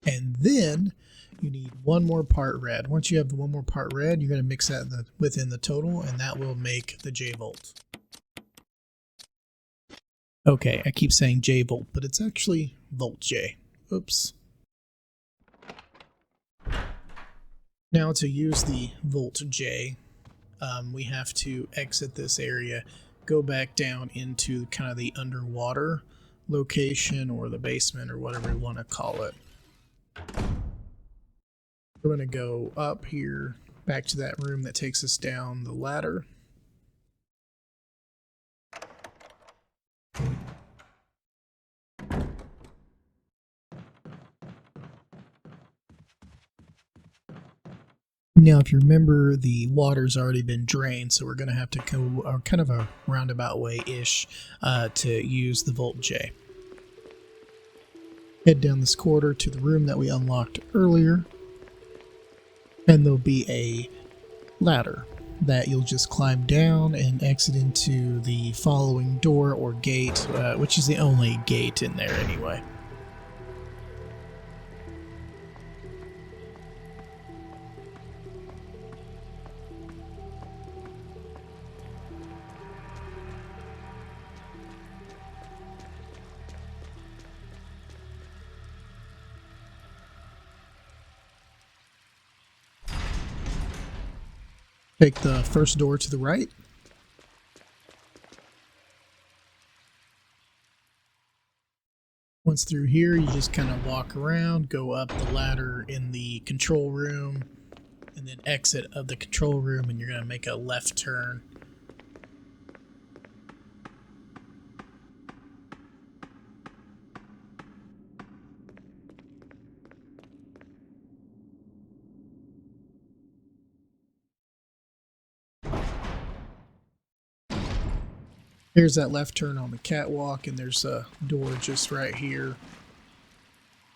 And then you need one more part red. Once you have the one more part red, you're going to mix that within the total, and that will make the J-volt. Okay, I keep saying J-volt, but it's actually volt J. Oops. Now to use the volt J, we have to exit this area, go back down into kind of the underwater location or the basement or whatever you want to call it. We're going to go up here back to that room that takes us down the ladder. Now, if you remember, the water's already been drained, so we're going to have to go kind of a roundabout way-ish to use the Volt J. Head down this corridor to the room that we unlocked earlier, and there'll be a ladder that you'll just climb down and exit into the following door or gate, which is the only gate in there anyway. Take the first door to the right. Once through here, you just kind of walk around, go up the ladder in the control room, and then exit of the control room, and you're going to make a left turn. Here's that left turn on the catwalk, and there's a door just right here.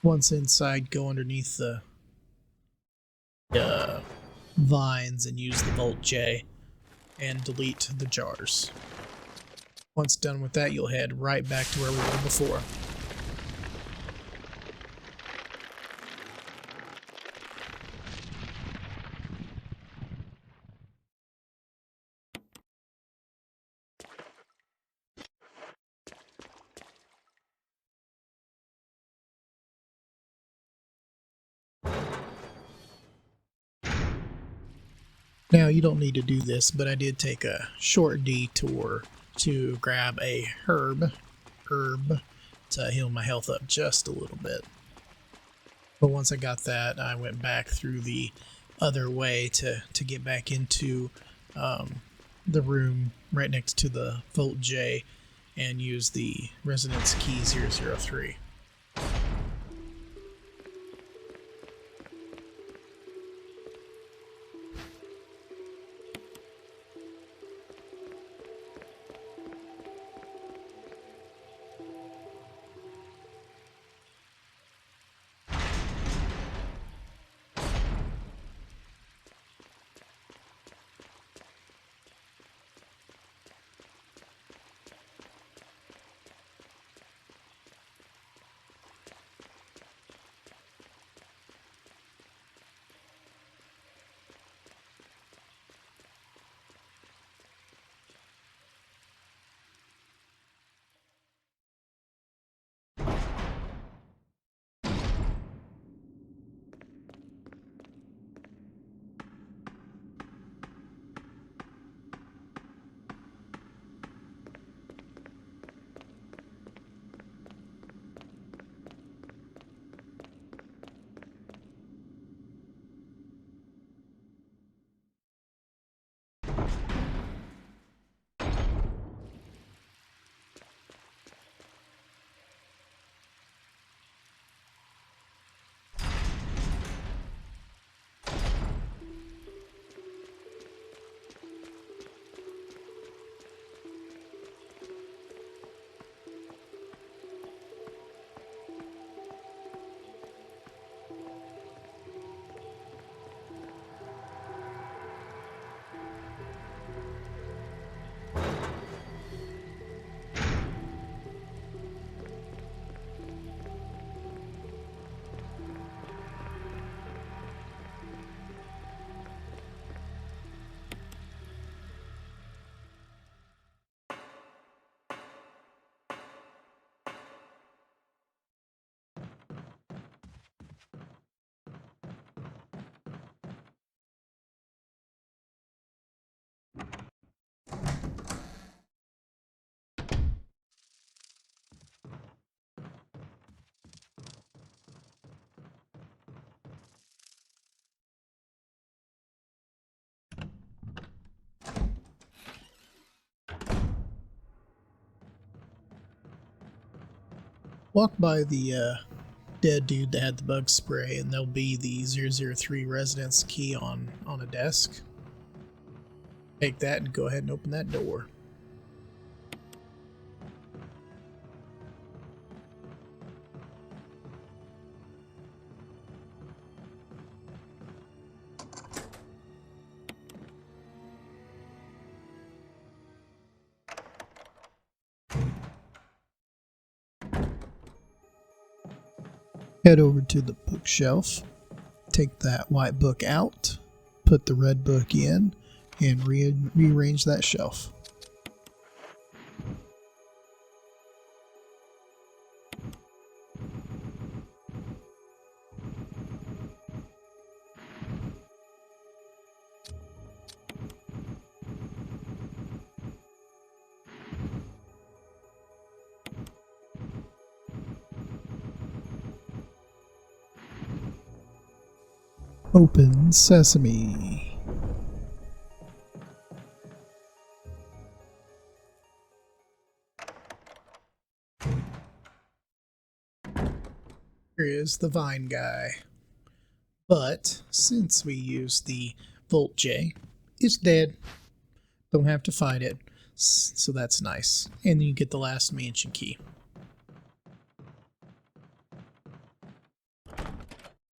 Once inside, go underneath the vines and use the Volt J and delete the jars. Once done with that, you'll head right back to where we were before. Now, you don't need to do this, but I did take a short detour to grab a herb to heal my health up just a little bit. But once I got that, I went back through the other way to get back into the room right next to the Volt J and use the Resonance Key 003. Walk by the dead dude that had the bug spray, and there'll be the 003 residence key on a desk. Take that and go ahead and open that door. Head over to the bookshelf, take that white book out, put the red book in, and rearrange that shelf. Open sesame. Here is the vine guy. But since we use the Volt J, it's dead. Don't have to fight it. So that's nice. And then you get the last mansion key.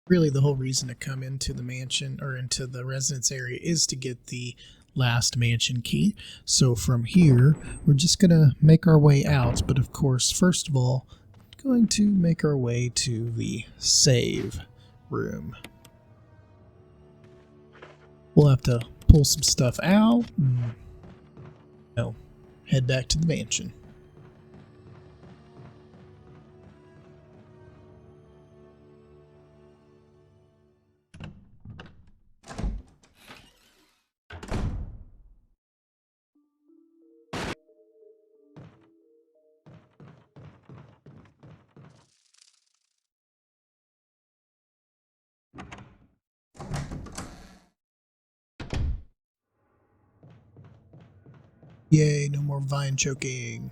Really, the whole reason to come into the mansion or into the residence area is to get the last mansion key. So from here, we're just going to make our way out. But of course, first of all, going to make our way to the save room. We'll have to pull some stuff out and head back to the mansion. Yay, no more vine choking.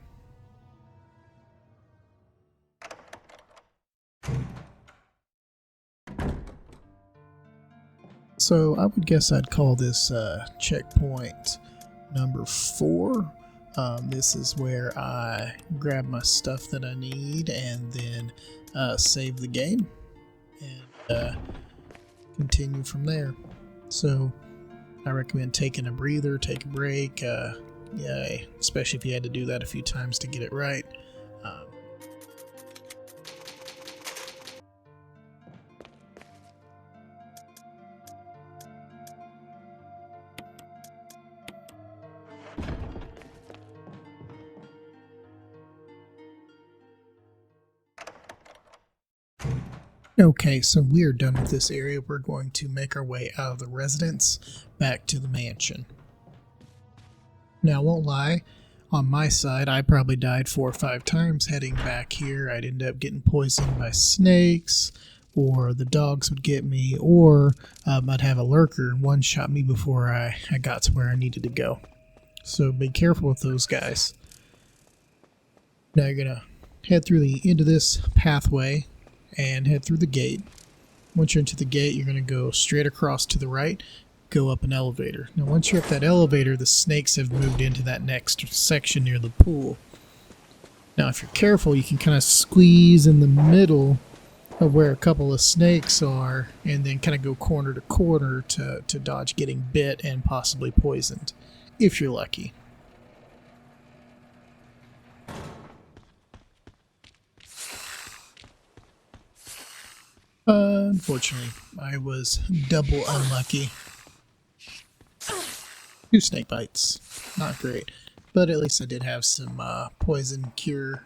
So I would guess I'd call this checkpoint number 4. This is where I grab my stuff that I need and then save the game and continue from there. So I recommend taking a breather, take a break, yeah, especially if you had to do that a few times to get it right. Okay, so we are done with this area. We're going to make our way out of the residence back to the mansion. Now, I won't lie, on my side, I probably died 4 or 5 times heading back here. I'd end up getting poisoned by snakes, or the dogs would get me, or I'd have a lurker one-shot me before I got to where I needed to go. So be careful with those guys. Now you're going to head through the end of this pathway and head through the gate. Once you're into the gate, you're going to go straight across to the right, go up an elevator. Now once you're up that elevator, the snakes have moved into that next section near the pool. Now if you're careful, you can kind of squeeze in the middle of where a couple of snakes are and then kind of go corner to corner to dodge getting bit and possibly poisoned, if you're lucky. Unfortunately, I was double unlucky. 2 snake bites. Not great. But at least I did have some poison cure.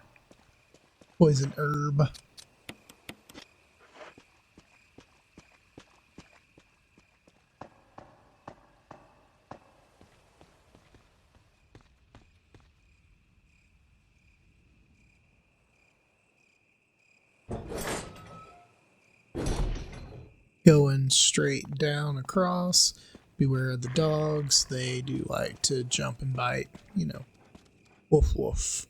Poison herb. Going straight down across. Beware of the dogs. They do like to jump and bite. You know. Woof woof.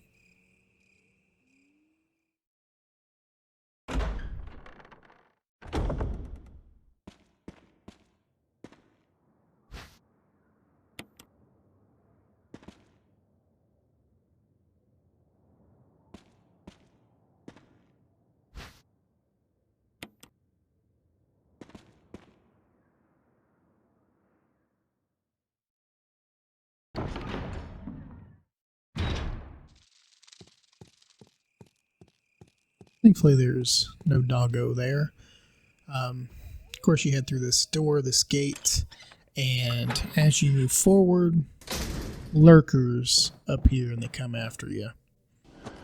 Thankfully, there's no doggo there. Of course, you head through this door, this gate, and as you move forward, lurkers appear and they come after you.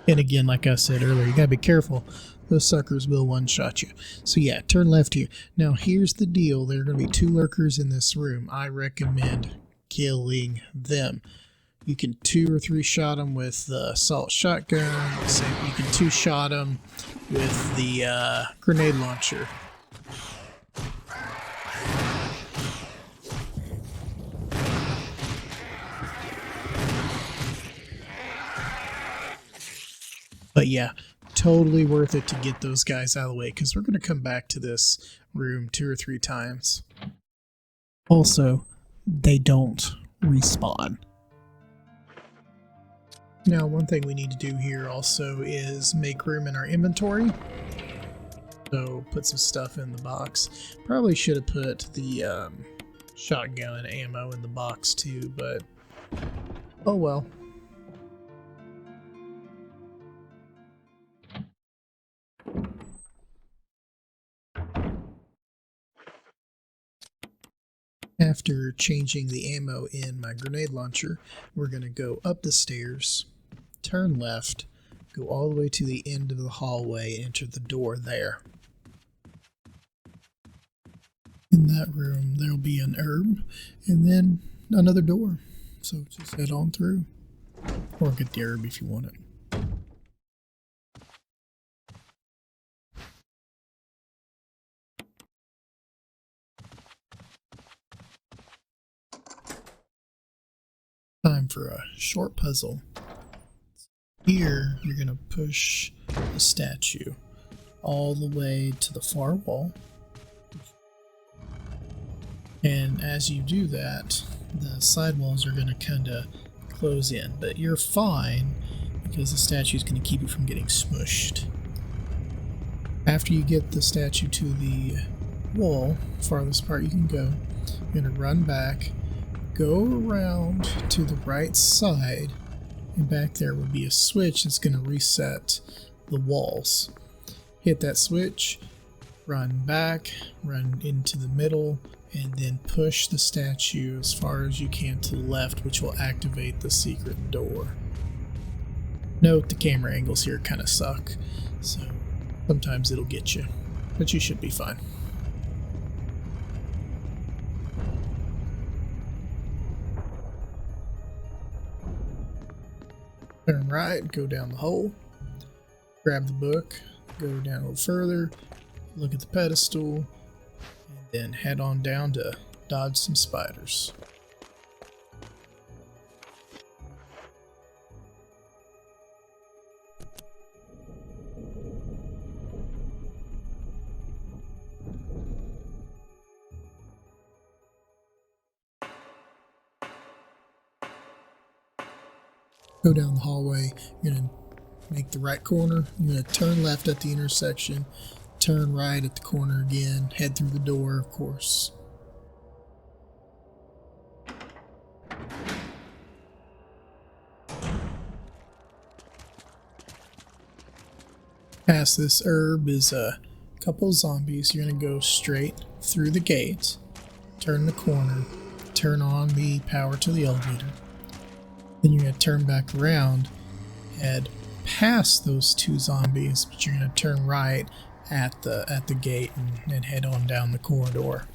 And again, like I said earlier, you gotta be careful. Those suckers will one-shot you. So yeah, turn left here. Now here's the deal. There are gonna be 2 lurkers in this room. I recommend killing them. You can 2 or 3 shot them with the assault shotgun. So you can 2-shot them with the grenade launcher. But yeah, totally worth it to get those guys out of the way because we're going to come back to this room 2 or 3 times. Also, they don't respawn. Now, one thing we need to do here also is make room in our inventory. So put some stuff in the box. Probably should have put the shotgun ammo in the box too, but oh well. After changing the ammo in my grenade launcher, we're going to go up the stairs, turn left, go all the way to the end of the hallway, enter the door there. In that room, there'll be an herb, and then another door. So just head on through, or get the herb if you want it. Time for a short puzzle. Here, you're going to push the statue all the way to the far wall. And as you do that, the side walls are going to kind of close in. But you're fine because the statue is going to keep you from getting smushed. After you get the statue to the wall, farthest part you can go, you're going to run back, go around to the right side, and back there will be a switch that's going to reset the walls. Hit that switch, run back, run into the middle, and then push the statue as far as you can to the left, which will activate the secret door. Note the camera angles here kind of suck, so sometimes it'll get you, but you should be fine. Turn right, go down the hole, grab the book, go down a little further, look at the pedestal, and then head on down to dodge some spiders. Go down the hallway, you're going to make the right corner, you're going to turn left at the intersection, turn right at the corner again, head through the door, of course. Past this herb is a couple of zombies. You're going to go straight through the gate, turn the corner, turn on the power to the elevator. Then you're going to turn back around, head past those 2 zombies, but you're going to turn right at the gate and head on down the corridor.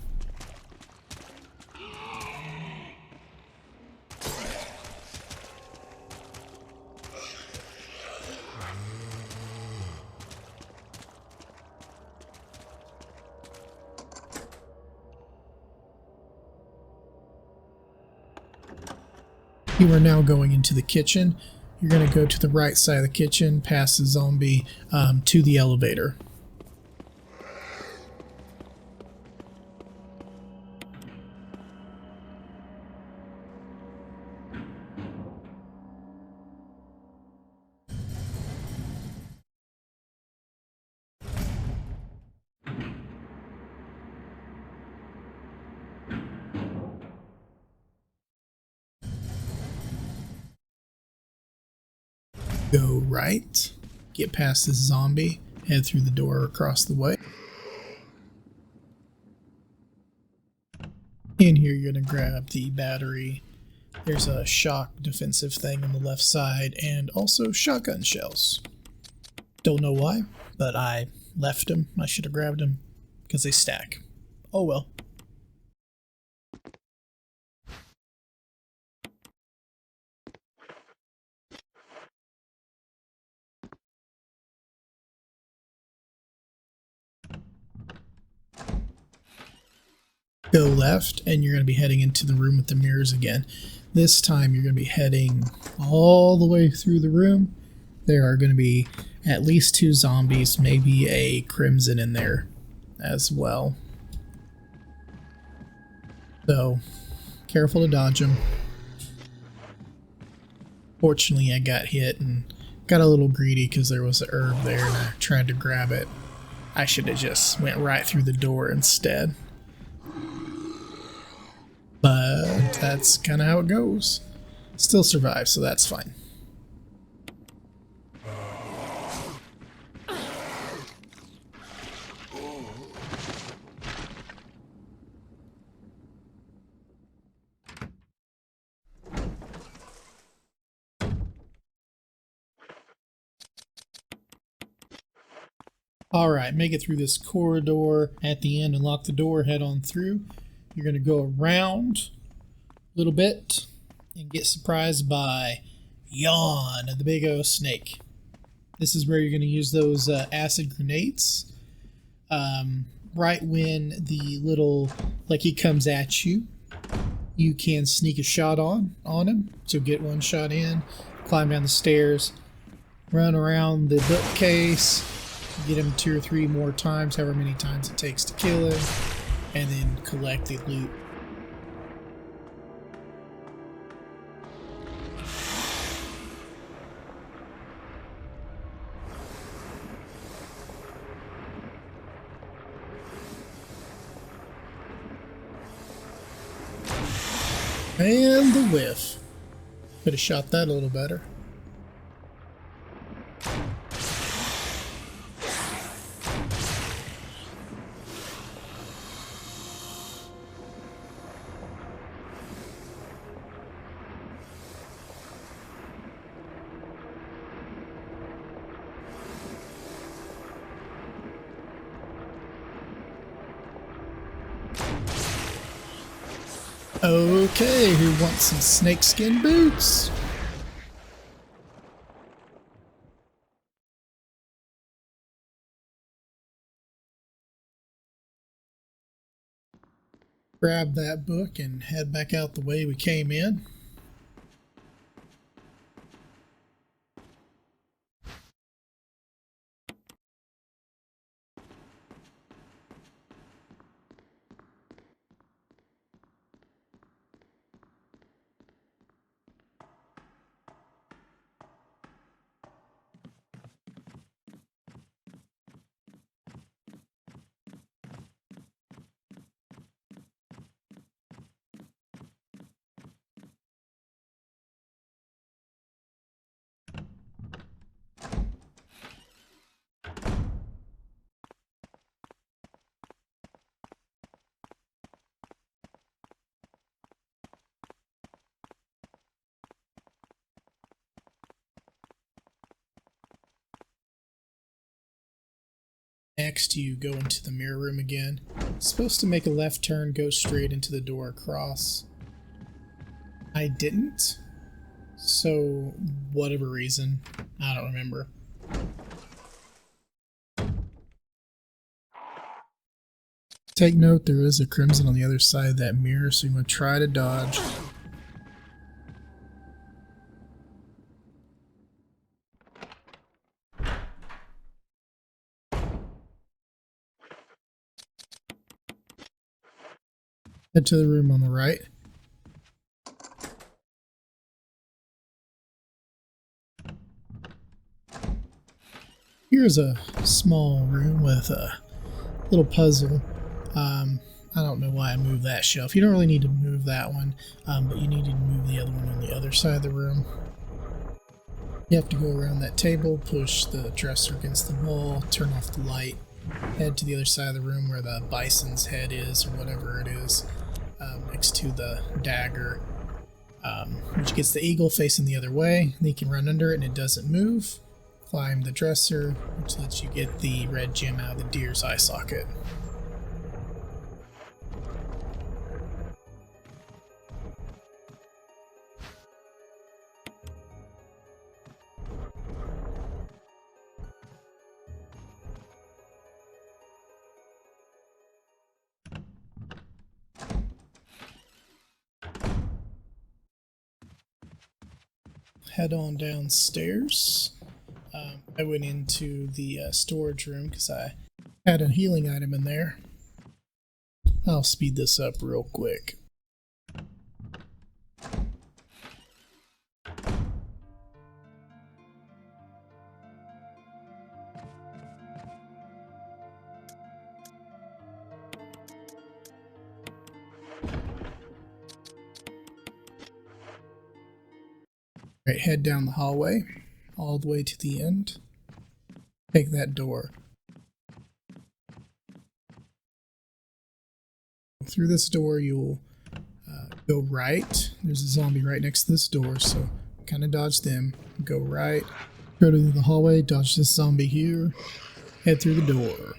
You are now going into the kitchen. You're going to go to the right side of the kitchen, past the zombie, to the elevator. Go right, get past this zombie, head through the door across the way. In here, you're going to grab the battery. There's a shock defensive thing on the left side, and also shotgun shells. Don't know why, but I left them. I should have grabbed them because they stack. Oh well. Go left, and you're going to be heading into the room with the mirrors again. This time, you're going to be heading all the way through the room. There are going to be at least 2 zombies, maybe a crimson in there as well. So, careful to dodge them. Fortunately, I got hit and got a little greedy because there was an herb there and I tried to grab it. I should have just went right through the door instead. But that's kind of how it goes. Still survive, so that's fine. Alright, make it through this corridor at the end and lock the door, head on through. You're going to go around a little bit and get surprised by Yawn, the big O snake. This is where you're going to use those acid grenades. Right when the little, like he comes at you, you can sneak a shot on him. So get one shot in, climb down the stairs, run around the bookcase, get him 2 or 3 more times, however many times it takes to kill him, and then collect the loot. And the whiff. Could have shot that a little better. Okay, who wants some snakeskin boots? Grab that book and head back out the way we came in. Next, you go into the mirror room again. It's supposed to make a left turn, go straight into the door across. I didn't. So, whatever reason, I don't remember. Take note, there is a crimson on the other side of that mirror, so you want to try to dodge. Head to the room on the right. Here's a small room with a little puzzle. I don't know why I moved that shelf. You don't really need to move that one, but you need to move the other one on the other side of the room. You have to go around that table, push the dresser against the wall, turn off the light, head to the other side of the room where the bison's head is, or whatever it is, next to the dagger, which gets the eagle facing the other way. Then you can run under it and it doesn't move. Climb the dresser, which lets you get the red gem out of the deer's eye socket. Head on downstairs. I went into the storage room because I had a healing item in there. I'll speed this up real quick. Right, head down the hallway all the way to the end. Take that door. Through this door, you'll go right. There's a zombie right next to this door, so kind of dodge them. Go right. Go to the hallway, dodge this zombie here. Head through the door.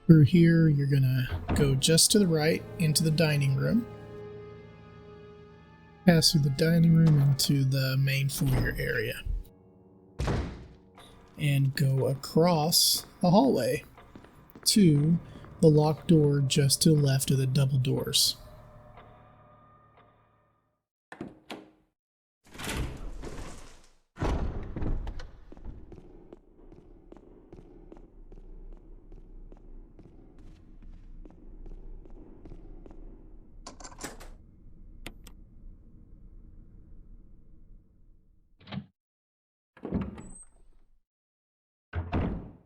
Through here, you're gonna go just to the right into the dining room. Pass through the dining room into the main foyer area. And go across the hallway to the locked door just to the left of the double doors.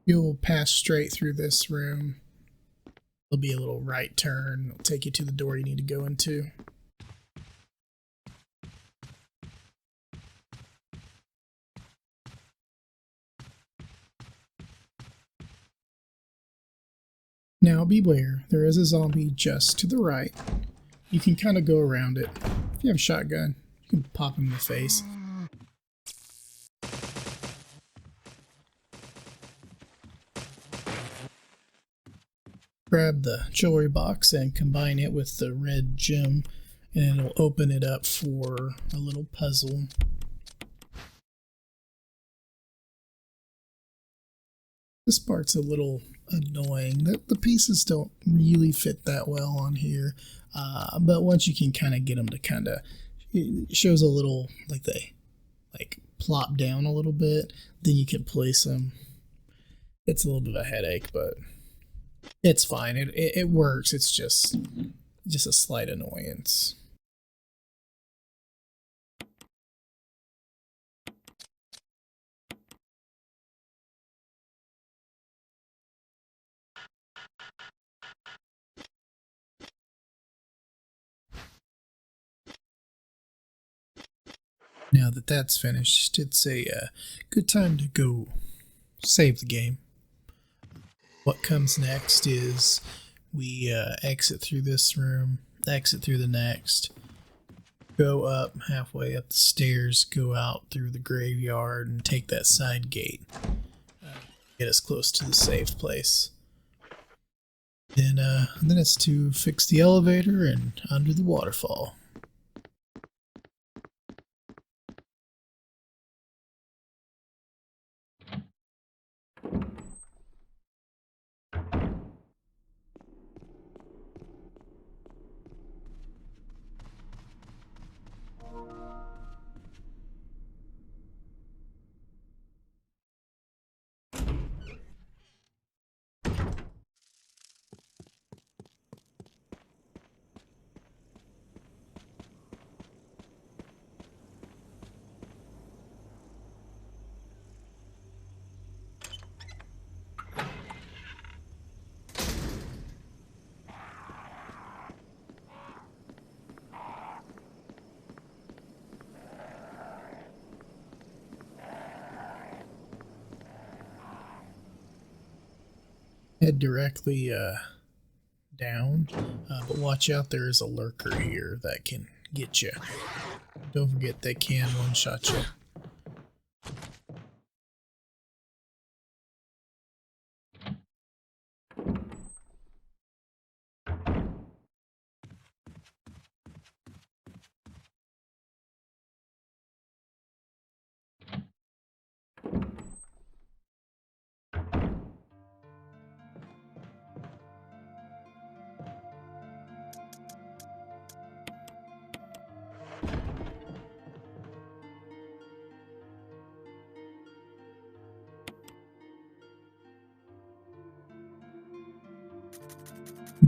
You'll pass straight through this room. There'll be a little right turn. It'll take you to the door you need to go into. Now beware, there is a zombie just to the right. You can kind of go around it. If you have a shotgun, you can pop him in the face. Grab the jewelry box and combine it with the red gem, and it'll open it up for a little puzzle. This part's a little annoying. The pieces don't really fit that well on here, but once you can kind of get them to it shows a little, like they plop down a little bit, then you can place them. It's a little bit of a headache, but it's fine. It works. It's just a slight annoyance. Now that that's finished, it's a good time to go save the game. What comes next is we exit through this room, exit through the next, go up halfway up the stairs, go out through the graveyard, and take that side gate. Get us close to the safe place. Then it's to fix the elevator and under the waterfall. Head directly down, but watch out, there is a lurker here that can get you. Don't forget they can one-shot you.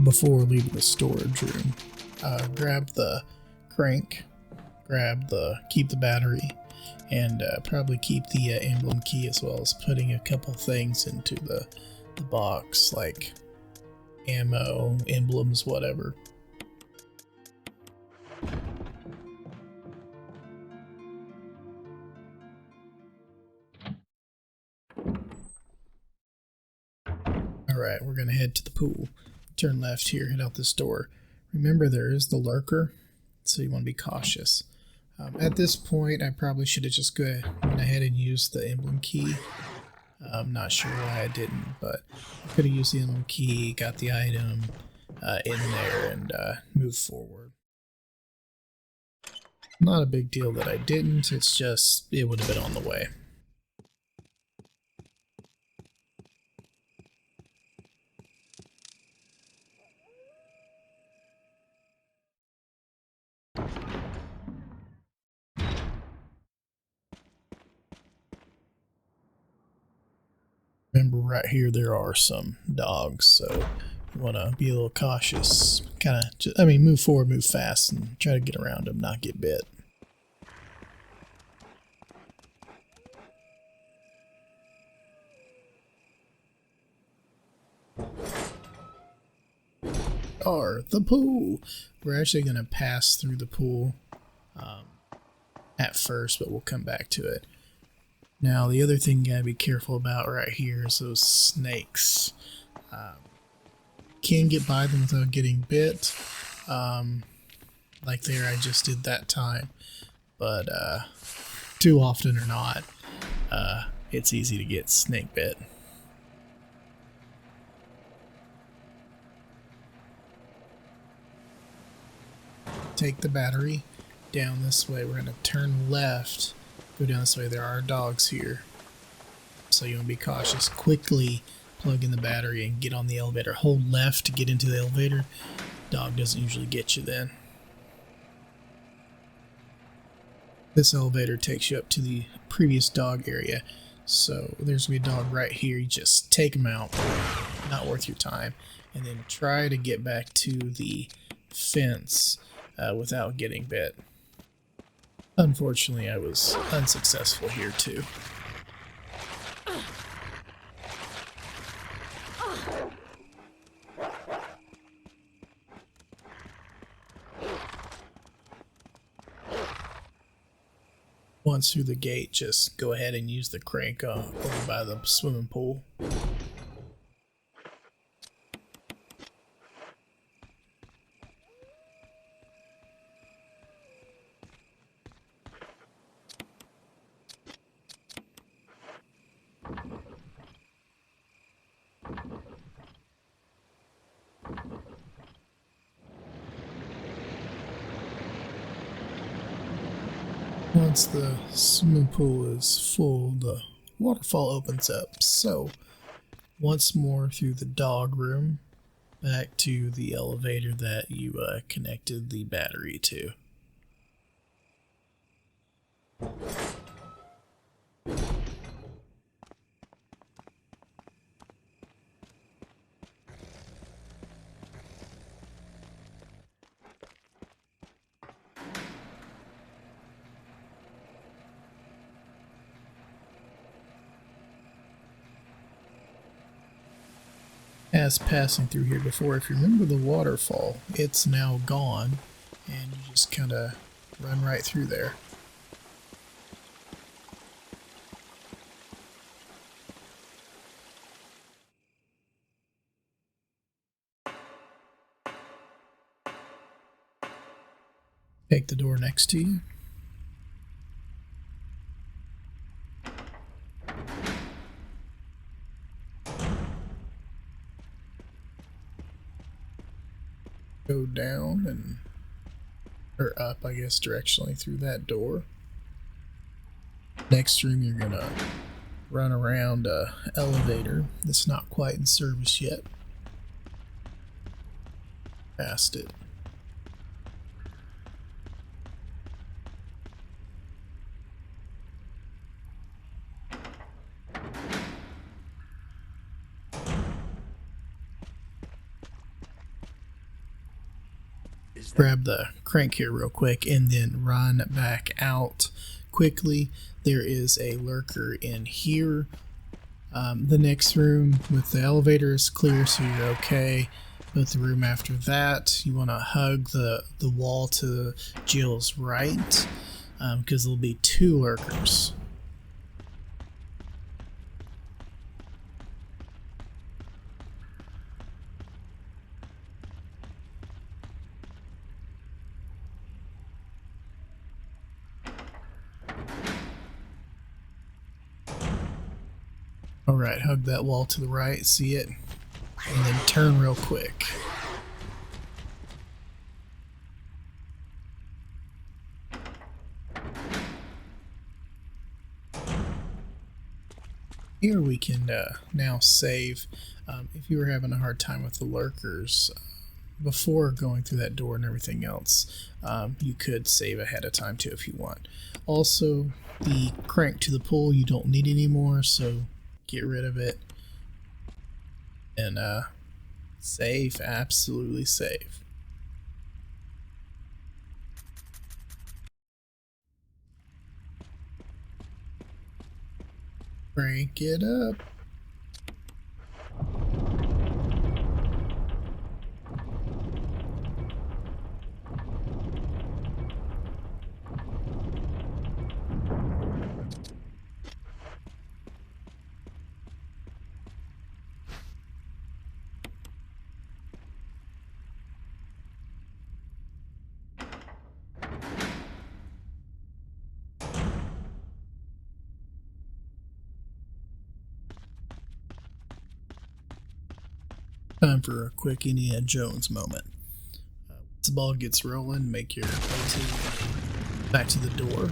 Before leaving the storage room, grab the crank, keep the battery, and probably keep the emblem key, as well as putting a couple things into the box, like ammo, emblems, whatever. Alright, we're going to head to the pool. Turn left here, head out this door. Remember, there is the lurker, so you want to be cautious. At this point, I probably should have just went ahead and used the emblem key. I'm not sure why I didn't, but I could have used the emblem key, got the item in there, and moved forward. Not a big deal that I didn't, it's just, it would have been on the way. Remember, right here there are some dogs, so you want to be a little cautious. Kind of, move forward, move fast, and try to get around them, not get bit. Or the pool. We're actually going to pass through the pool at first, but we'll come back to it. Now, the other thing you gotta be careful about right here is those snakes. Can get by them without getting bit. Like there, I just did that time. But too often or not, it's easy to get snake bit. Take the battery down this way. We're gonna turn left, go down this way. There are dogs here, so you want to be cautious. Quickly plug in the battery and get on the elevator. Hold left to get into the elevator. Dog doesn't usually get you then. This elevator takes you up to the previous dog area. So there's gonna be a dog right here. You just take him out. Not worth your time. And then try to get back to the fence without getting bit. Unfortunately, I was unsuccessful here too. Once through the gate, just go ahead and use the crank over by the swimming pool. Once the swimming pool is full, the waterfall opens up. So, once more through the dog room, back to the elevator that you connected the battery to. As passing through here before, if you remember the waterfall, it's now gone, and you just kind of run right through there. Take the door next to you. Go down and, or up, I guess, directionally through that door. Next room, you're gonna run around a elevator that's not quite in service yet. Past it. Grab the crank here real quick and then run back out quickly. There is a lurker in here. The next room with the elevator is clear, so you're okay. But the room after that, you want to hug the wall to Jill's right, because there'll be two lurkers. Alright, hug that wall to the right, see it, and then turn real quick. Here we can now save. If you were having a hard time with the lurkers before going through that door and everything else, you could save ahead of time too if you want. Also, the crank to the pull you don't need anymore, so get rid of it. And save, absolutely save. Crank it up. Time for a quick Indiana Jones moment. Once the ball gets rolling, make your way back to the door.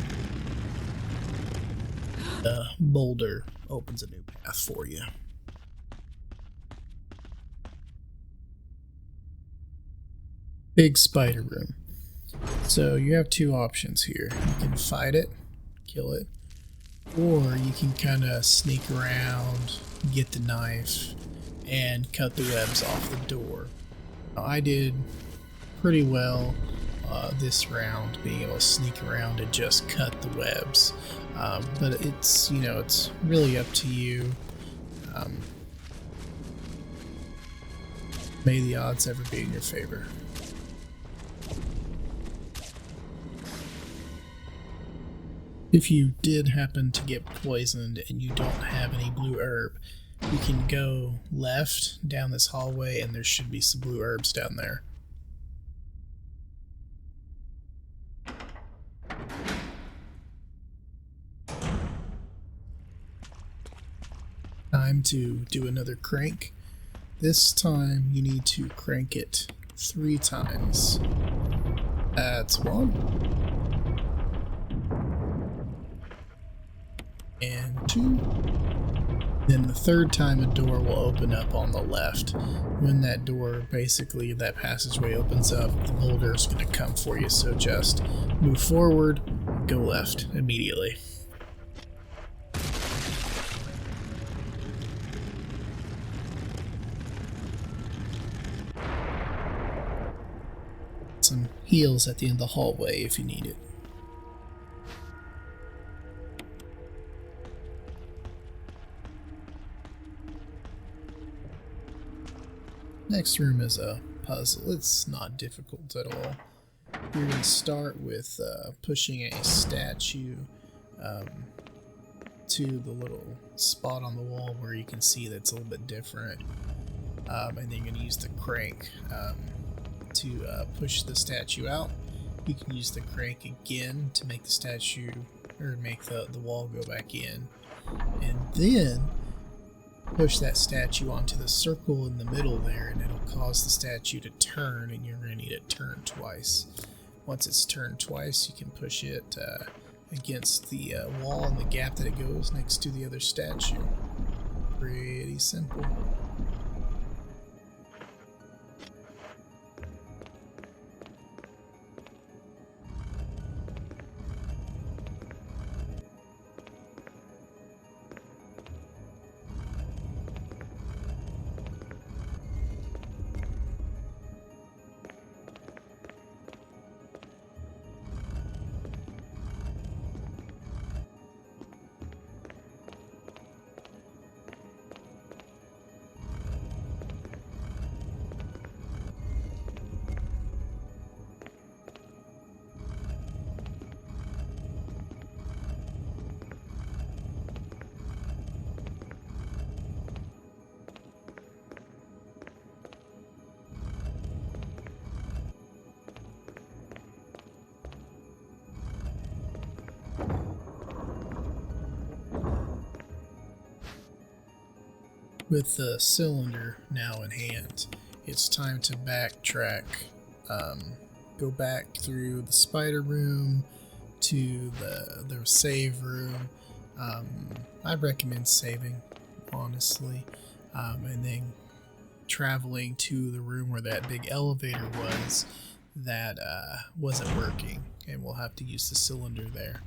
The boulder opens a new path for you. Big spider room. So you have two options here. You can fight it, kill it, or you can kind of sneak around, get the knife, and cut the webs off the door. Now, I did pretty well this round, being able to sneak around and just cut the webs. But it's, you know, it's really up to you. May the odds ever be in your favor. If you did happen to get poisoned and you don't have any blue herb, you can go left down this hallway and there should be some blue herbs down there. Time to do another crank. This time you need to crank it 3 times. That's 1. And 2. Then the third time a door will open up on the left. When that door, basically that passageway opens up, the boulder is going to come for you, so just move forward, go left immediately. Some heals at the end of the hallway if you need it. Next room is a puzzle. It's not difficult at all. You're going to start with pushing a statue to the little spot on the wall where you can see that's a little bit different. And then you're going to use the crank to push the statue out. you can use the crank again to make the statue, or make the wall go back in. And then push that statue onto the circle in the middle there, and it'll cause the statue to turn, and you're going to need it turned twice. Once it's turned twice, you can push it against the wall and the gap that it goes next to the other statue. Pretty simple. With the cylinder now in hand, it's time to backtrack. Go back through the spider room to the save room. I'd recommend saving, honestly, and then traveling to the room where that big elevator was that wasn't working, and we'll have to use the cylinder there.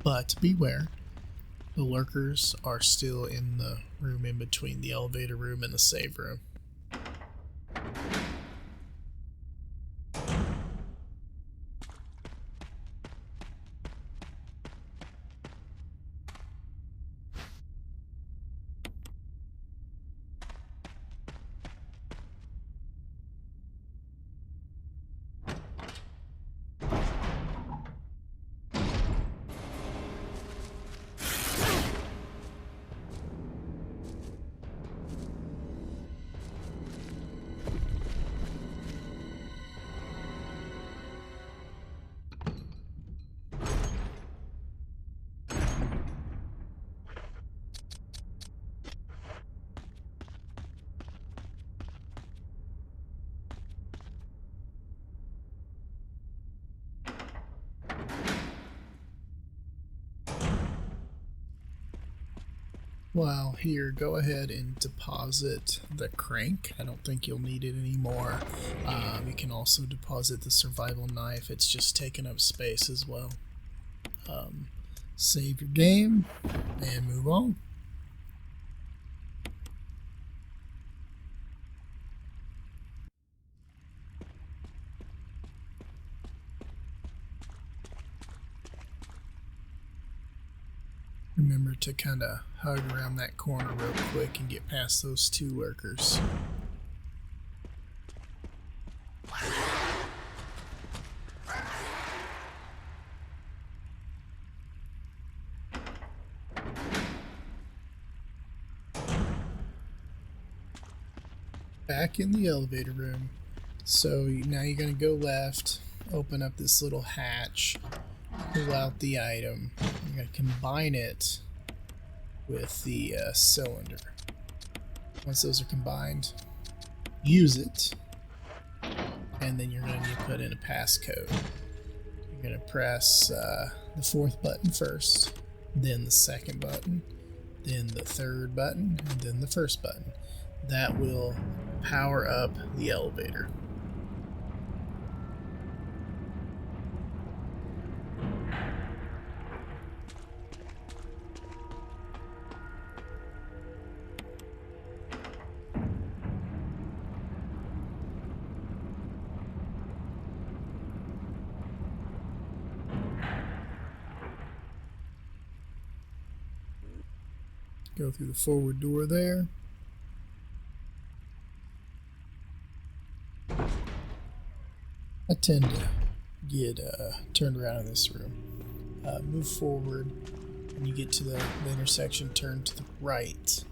But beware. The lurkers are still in the room in between the elevator room and the save room. Well, here, go ahead and deposit the crank. I don't think you'll need it anymore. You can also deposit the survival knife. It's just taking up space as well. Save your game and move on. Remember to kind of hug around that corner real quick and get past those two lurkers. Back in the elevator room. So now you're going to go left, open up this little hatch, pull out the item. You're going to combine it with the cylinder. Once those are combined, use it, and then you're going to need to put in a passcode. You're going to press the fourth button first, then the second button, then the third button, and then the first button. That will power up the elevator. Go through the forward door there. I tend to get turned around in this room. Move forward. When you get to the intersection, turn to the right.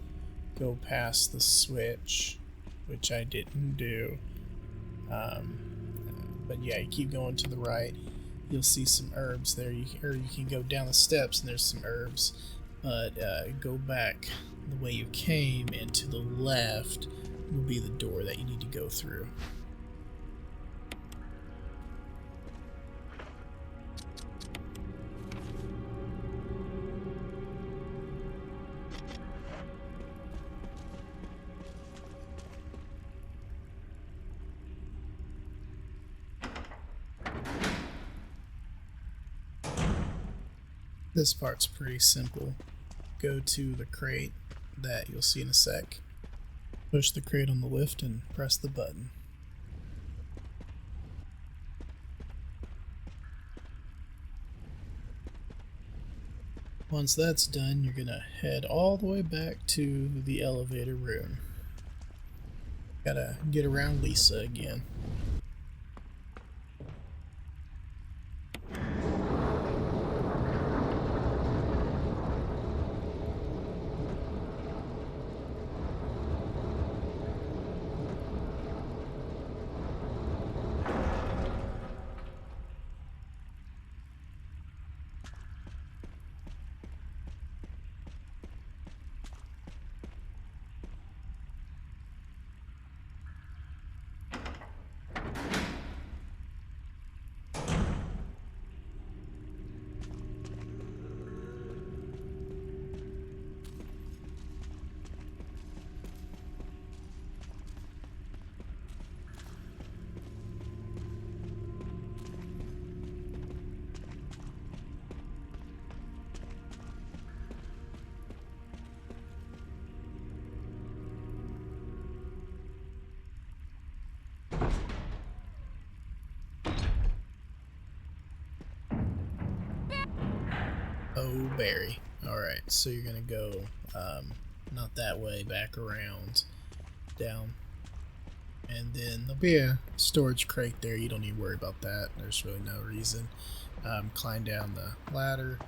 Go past the switch, which I didn't do. But yeah, you keep going to the right, you'll see some herbs there. Or you can go down the steps and there's some herbs. But go back the way you came, and to the left will be the door that you need to go through. This part's pretty simple. Go to the crate that you'll see in a sec. Push the crate on the lift and press the button. Once that's done, you're gonna head all the way back to the elevator room. Gotta get around Lisa again. Oh, Barry. Alright, so you're gonna go, not that way, back around, down. And then there'll be a storage crate there. You don't need to worry about that. There's really no reason. Climb down the ladder.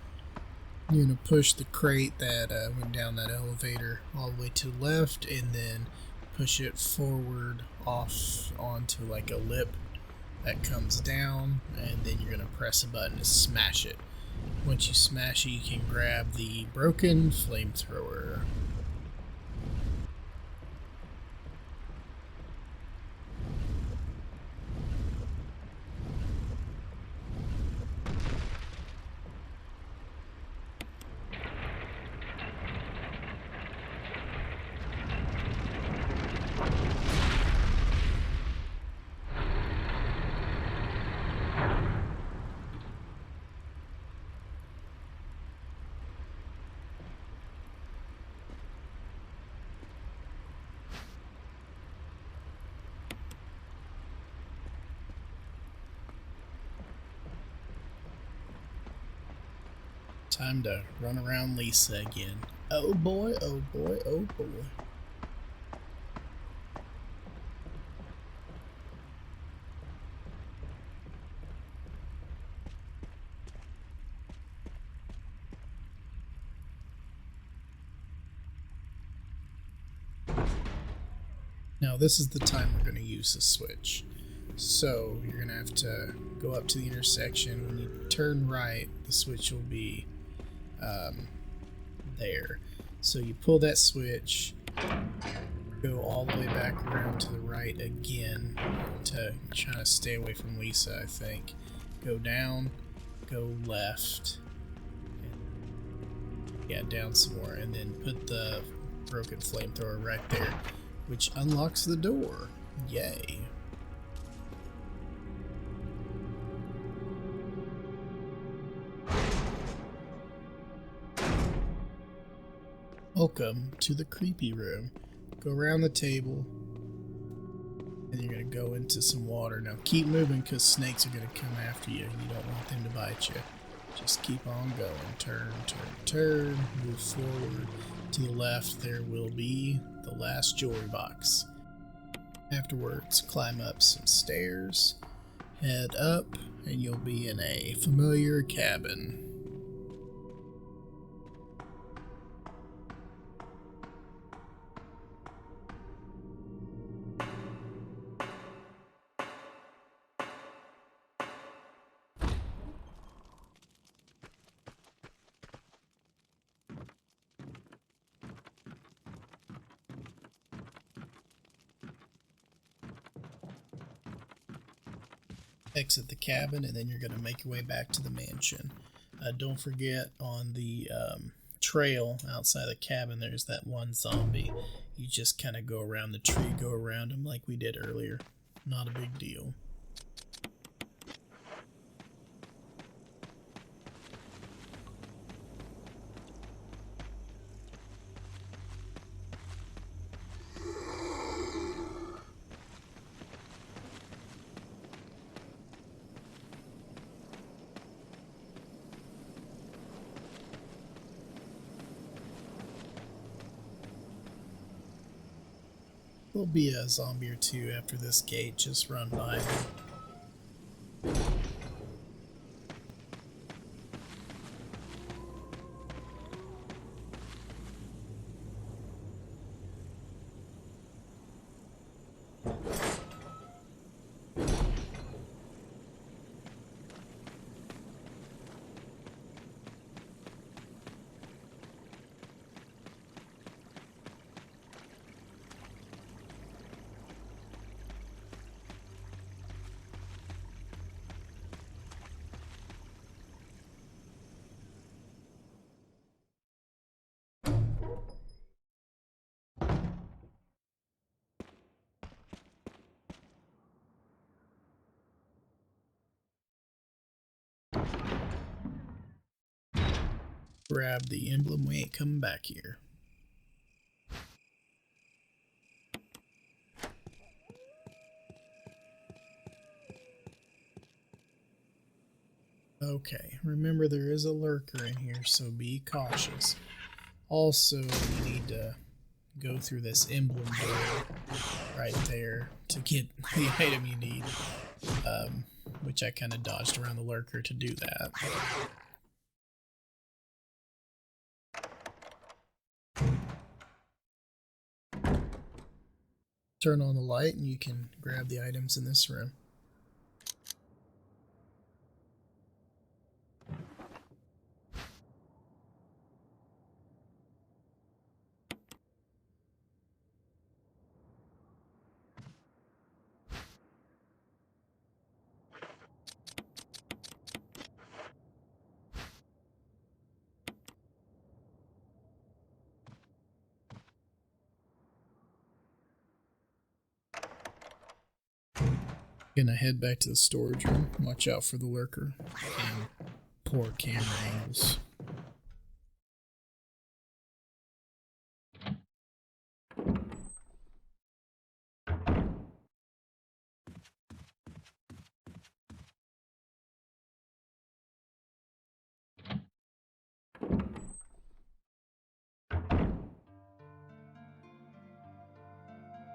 You're gonna push the crate that went down that elevator all the way to the left, and then push it forward off onto like a lip that comes down, and then you're gonna press a button to smash it. Once you smash it, you can grab the broken flamethrower. Time to run around Lisa again. Oh boy, oh boy, oh boy. Now this is the time we're going to use the switch. So you're going to have to go up to the intersection. When you turn right, the switch will be there. So you pull that switch, go all the way back around to the right again to try to stay away from Lisa, I think. Go down, go left, and yeah, down some more, and then put the broken flamethrower right there, which unlocks the door. Yay. Welcome to the creepy room. Go around the table, and you're going to go into some water. Now keep moving because snakes are going to come after you. You don't want them to bite you. Just keep on going. Turn, turn, turn. Move forward. To the left, there will be the last jewelry box. Afterwards, climb up some stairs, head up, and you'll be in a familiar cabin. exit the cabin, and then you're going to make your way back to the mansion. Don't forget, on the trail outside the cabin, there's that one zombie. You just kind of go around the tree, go around him like we did earlier. Not a big deal. There'll be a zombie or two after this gate. Just run by them. Grab the emblem. We ain't coming back here. Okay, remember there is a lurker in here, so be cautious. Also, you need to go through this emblem door right there to get the item you need, which I kind of dodged around the lurker to do that. Turn on the light and you can grab the items in this room. Gonna head back to the storage room. Watch out for the lurker and poor camera angles.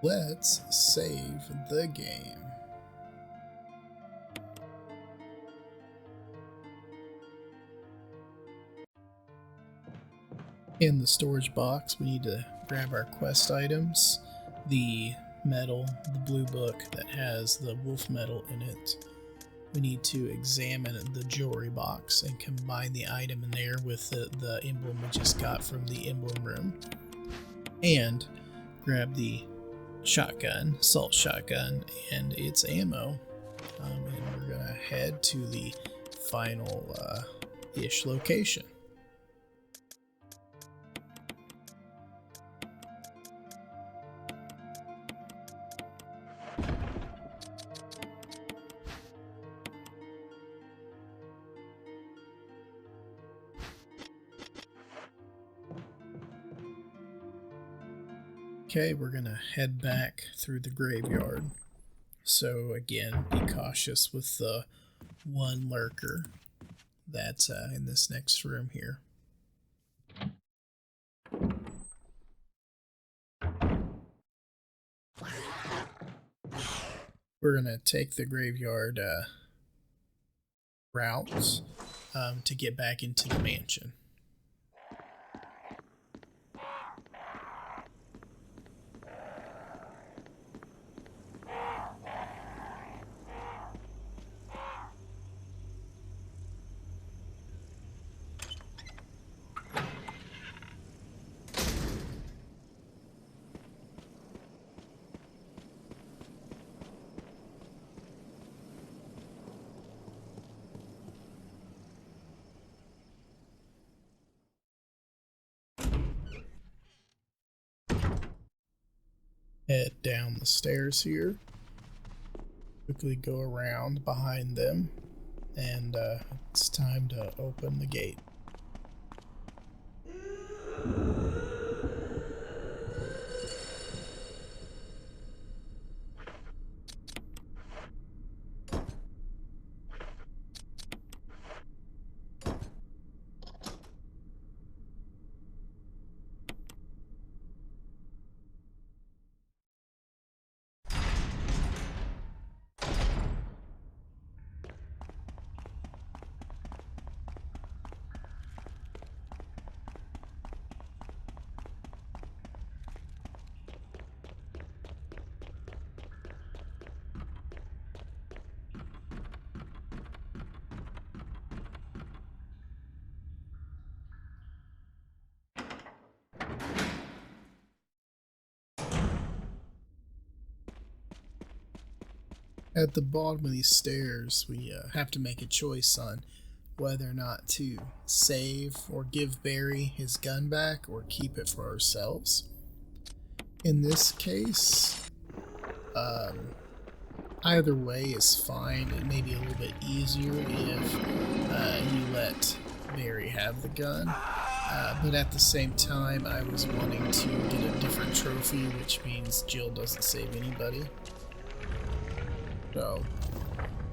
Let's save the game. In the storage box, we need to grab our quest items, the medal, the blue book that has the wolf medal in it. We need to examine the jewelry box and combine the item in there with the emblem we just got from the emblem room. And grab the shotgun, assault shotgun, and its ammo. And we're gonna head to the final ish location. Okay, we're gonna head back through the graveyard. So again, be cautious with the one lurker that's in this next room here. We're gonna take the graveyard routes to get back into the mansion. Head down the stairs here. Quickly go around behind them, and it's time to open the gate. At the bottom of these stairs, we have to make a choice on whether or not to save or give Barry his gun back or keep it for ourselves. In this case, either way is fine. It may be a little bit easier if you let Barry have the gun. But at the same time, I was wanting to get a different trophy, which means Jill doesn't save anybody. So,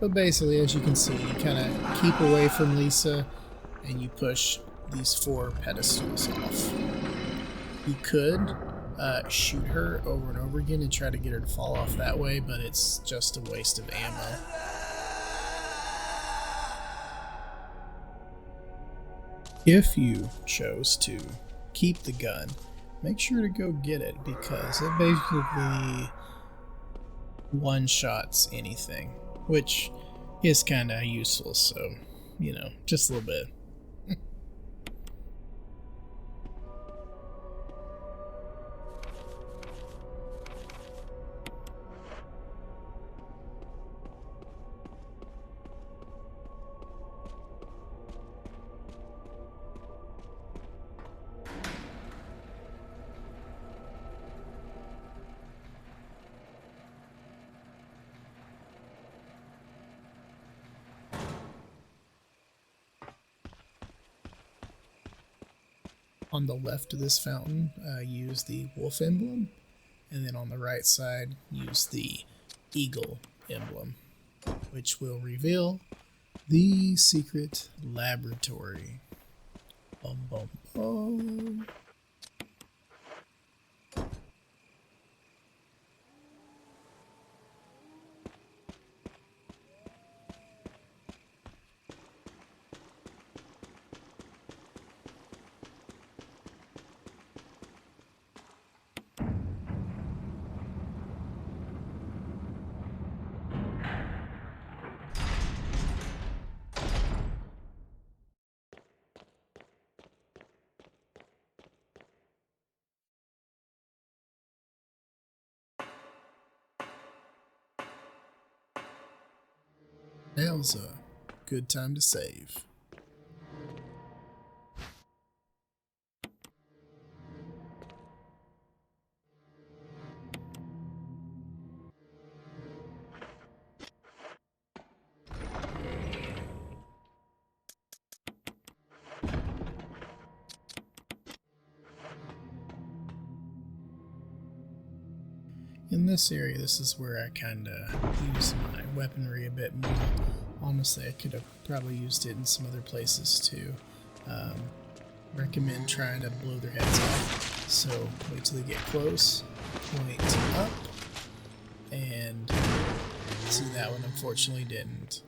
but basically, as you can see, you kind of keep away from Lisa and you push these 4 pedestals off. You could shoot her over and over again and try to get her to fall off that way, but it's just a waste of ammo. If you chose to keep the gun, make sure to go get it because it basically one-shots anything, which is kind of useful, so, you know, just a little bit. On the left of this fountain, use the wolf emblem, and then on the right side, use the eagle emblem, which will reveal the secret laboratory. Bum, bum, bum. Now's a good time to save. In this area, this is where I kind of use my weaponry a bit more. Honestly, I could have probably used it in some other places too. Recommend trying to blow their heads off. So wait till they get close, point up, and see, that one unfortunately didn't.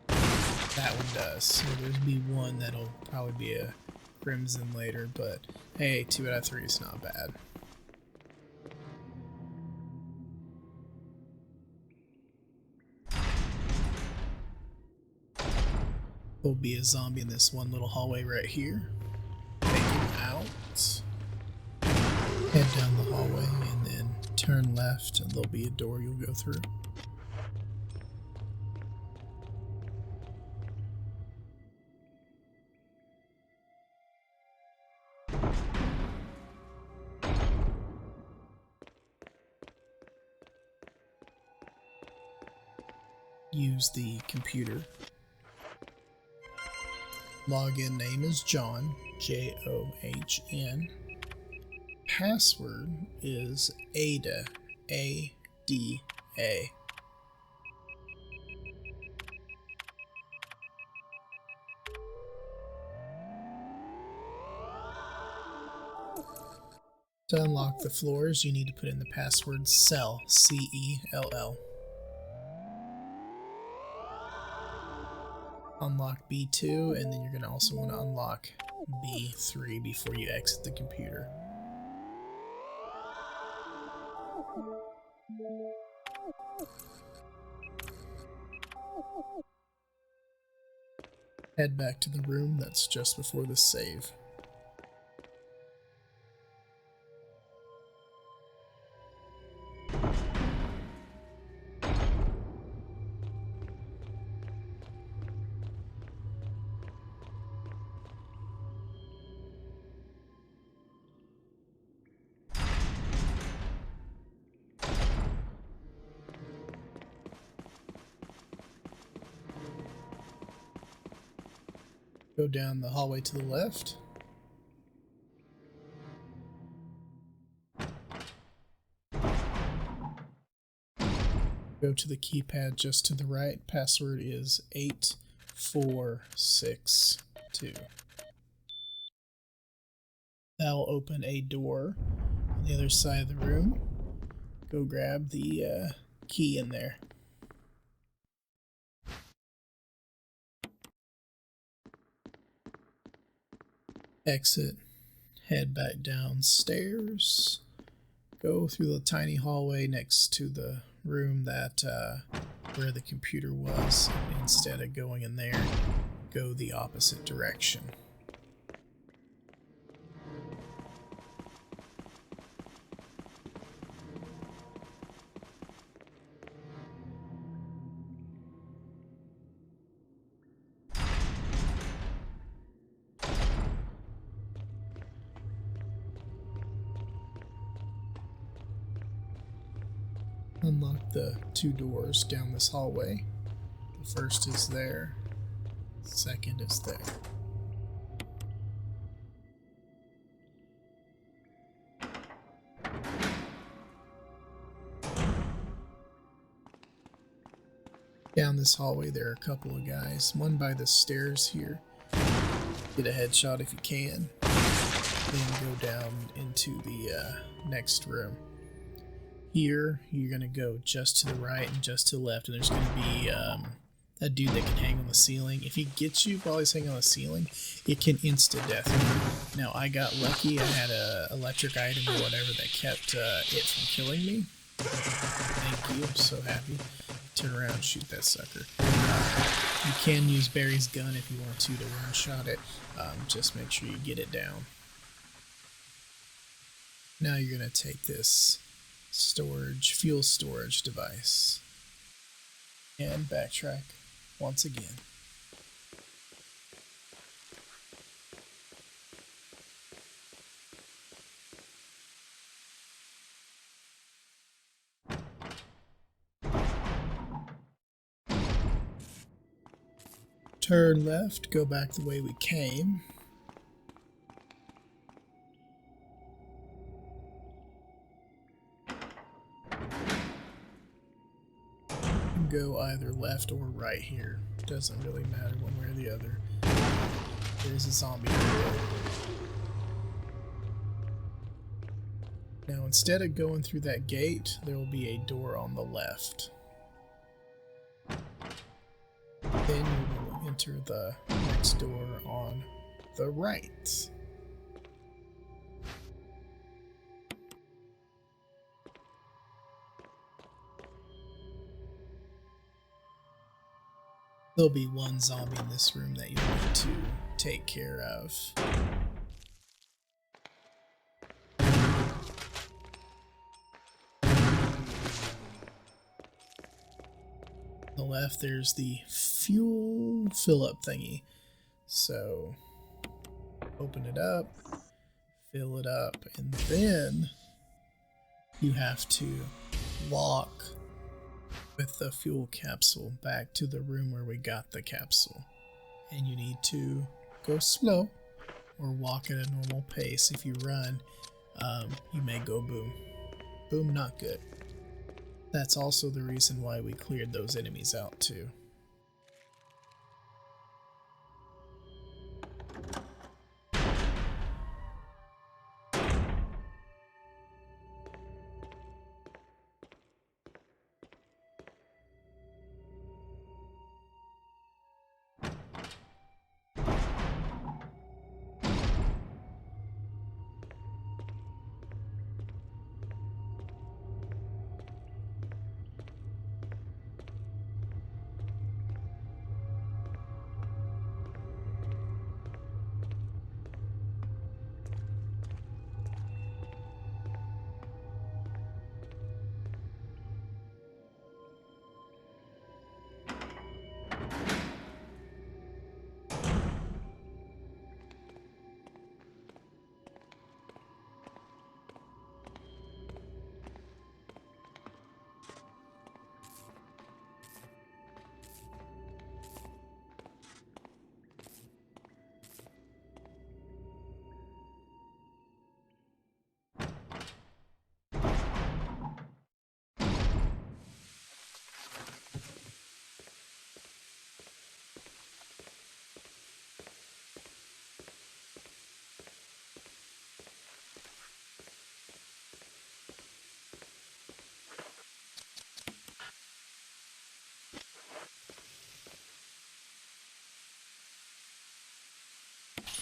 That one does. So there's be one that'll probably be a crimson later, but hey, 2 out of 3 is not bad. There'll be a zombie in this one little hallway right here. Take him out. Head down the hallway and then turn left and there'll be a door you'll go through. use the computer. Login name is John, John. Password is Ada, Ada. To unlock the floors, you need to put in the password CELL, C-E-L-L. Unlock B2, and then you're going to also want to unlock B3 before you exit the computer. Head back to the room that's just before the save. Go down the hallway to the left. Go to the keypad just to the right. Password is 8462. That will open a door on the other side of the room. Go grab the key in there. Exit, head back downstairs, go through the tiny hallway next to the room that where the computer was. Instead of going in there, go the opposite direction. Unlock the two doors down this hallway. The first is there, the second is there. Down this hallway there are a couple of guys, one by the stairs here. Get a headshot if you can, then go down into the next room. Here, you're going to go just to the right and just to the left, and there's going to be a dude that can hang on the ceiling. If he gets you while he's hanging on the ceiling, it can insta-death you. Now, I got lucky. I had an electric item or whatever that kept it from killing me. Thank you. I'm so happy. Turn around and shoot that sucker. You can use Barry's gun if you want to one-shot it. Just make sure you get it down. Now you're going to take this fuel storage device and backtrack once again. Turn left, go back the way we came. Go either left or right here. Doesn't really matter one way or the other. There's a zombie here. Now instead of going through that gate, there will be a door on the left. Then you will enter the next door on the right. There'll be one zombie in this room that you need to take care of. On the left, there's the fuel fill-up thingy. So, open it up, fill it up, and then you have to walk with the fuel capsule back to the room where we got the capsule. And you need to go slow or walk at a normal pace. If you run, you may go boom. Boom, not good. That's also the reason why we cleared those enemies out too.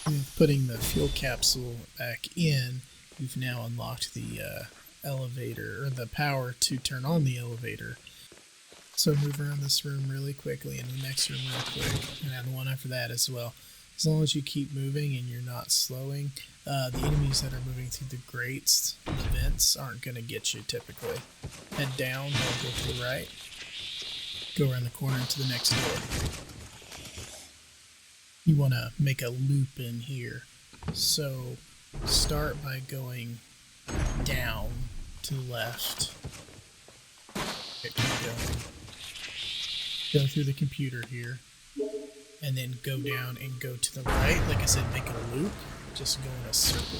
With putting the fuel capsule back in, you've now unlocked the elevator, or the power to turn on the elevator. So move around this room really quickly, and the next room real quick, and the one after that as well. As long as you keep moving and you're not slowing, the enemies that are moving through the grates, the vents, aren't going to get you typically. Head down, then go to the right, go around the corner to the next door. You want to make a loop in here. So start by going down to the left. Keep going. Go through the computer here. And then go down and go to the right. Like I said, make a loop. Just go in a circle.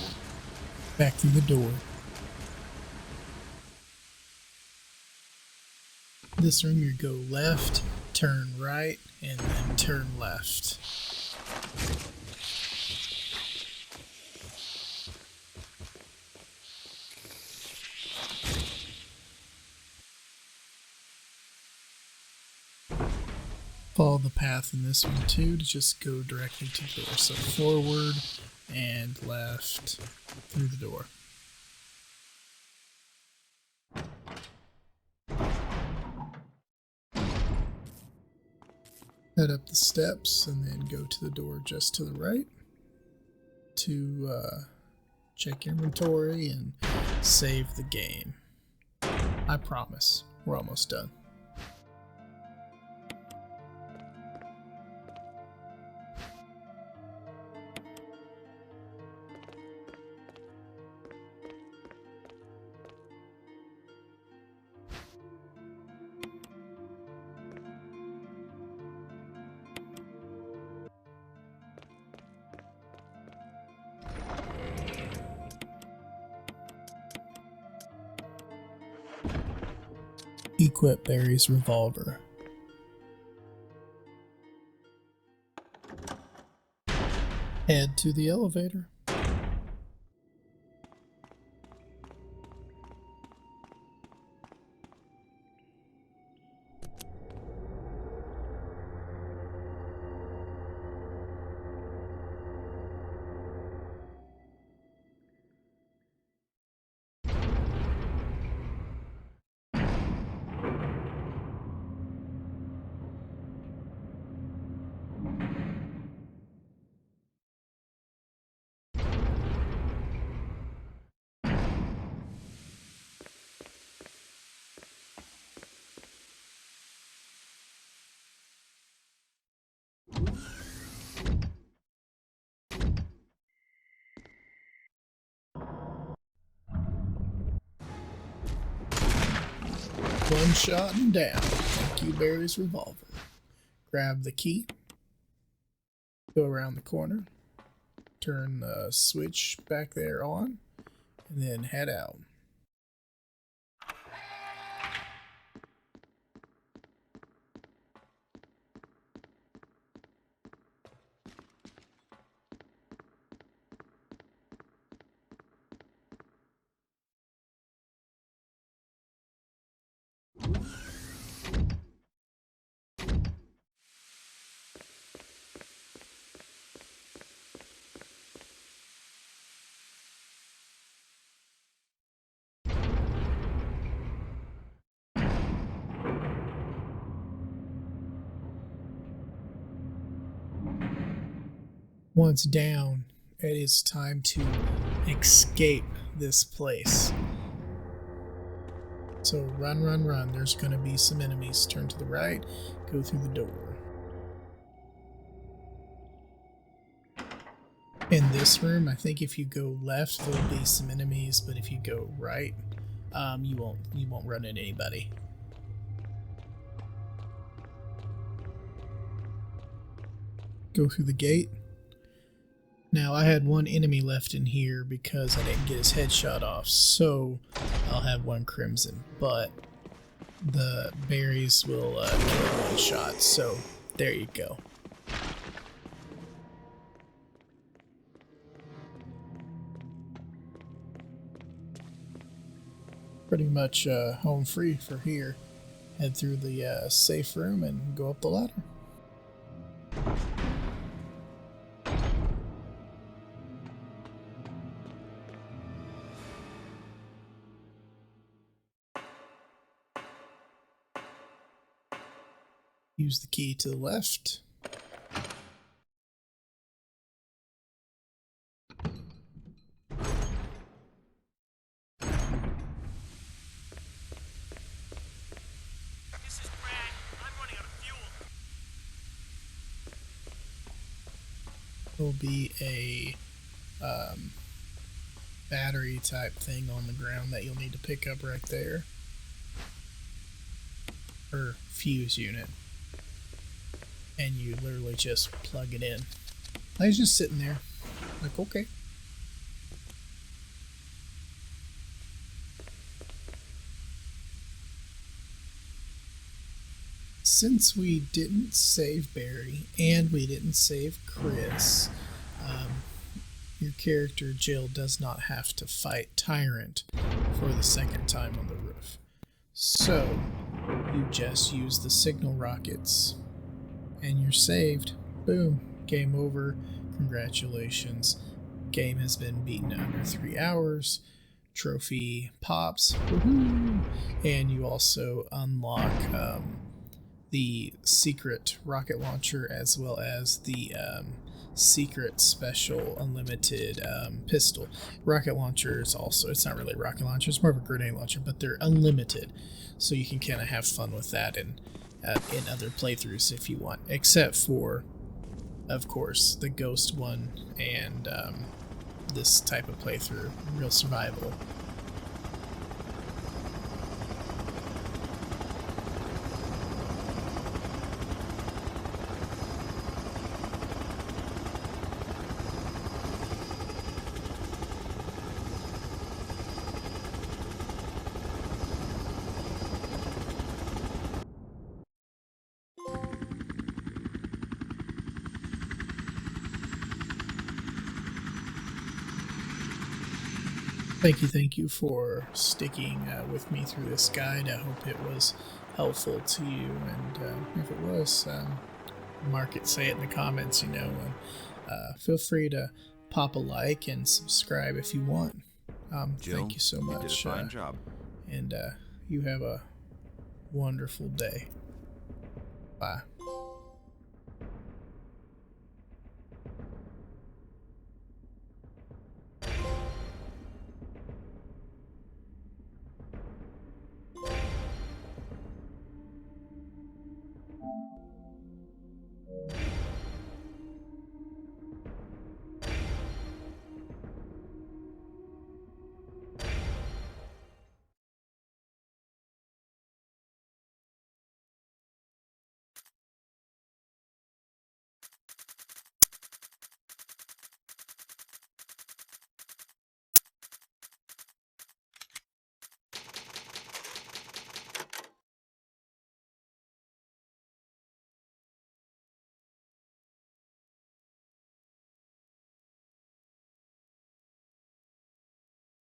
Back through the door. This room you go left, turn right, and then turn left. Follow the path in this one too to just go directly to the door. So forward and left through the door. Head up the steps and then go to the door just to the right to check your inventory and save the game. I promise, we're almost done. Equip Barry's revolver. Head to the elevator. One shot and down. Q Berry's revolver. Grab the key, go around the corner, turn the switch back there on, and then head out. Once down, it is time to escape this place. So run, run, run. There's going to be some enemies. Turn to the right, go through the door. In this room, I think if you go left, there'll be some enemies, but if you go right, you won't run into anybody. Go through the gate. Now, I had one enemy left in here because I didn't get his headshot off, so I'll have one crimson, but the berries will kill one shot, so there you go. Pretty much home free for here. Head through the safe room and go up the ladder. Use the key to the left. This is Brad. I'm running out of fuel. There'll be a battery type thing on the ground that you'll need to pick up right there. Or fuse unit. And you literally just plug it in. I was just sitting there, like, okay. Since we didn't save Barry and we didn't save Chris, your character Jill does not have to fight Tyrant for the second time on the roof. So you just use the signal rockets and you're saved. Boom, game over. Congratulations. Game has been beaten under 3 hours. Trophy pops. Woohoo! And you also unlock the secret rocket launcher as well as the secret special unlimited pistol. Rocket launcher is also, it's not really a rocket launcher, it's more of a grenade launcher, but they're unlimited. So you can kind of have fun with that in other playthroughs if you want. Except for, of course, the ghost one and this type of playthrough, real survival. Thank you for sticking with me through this guide. I hope it was helpful to you, and if it was, mark it, say it in the comments, you know, and feel free to pop a like and subscribe if you want. Jill, thank you so much. You did a fine job. And you have a wonderful day. Bye.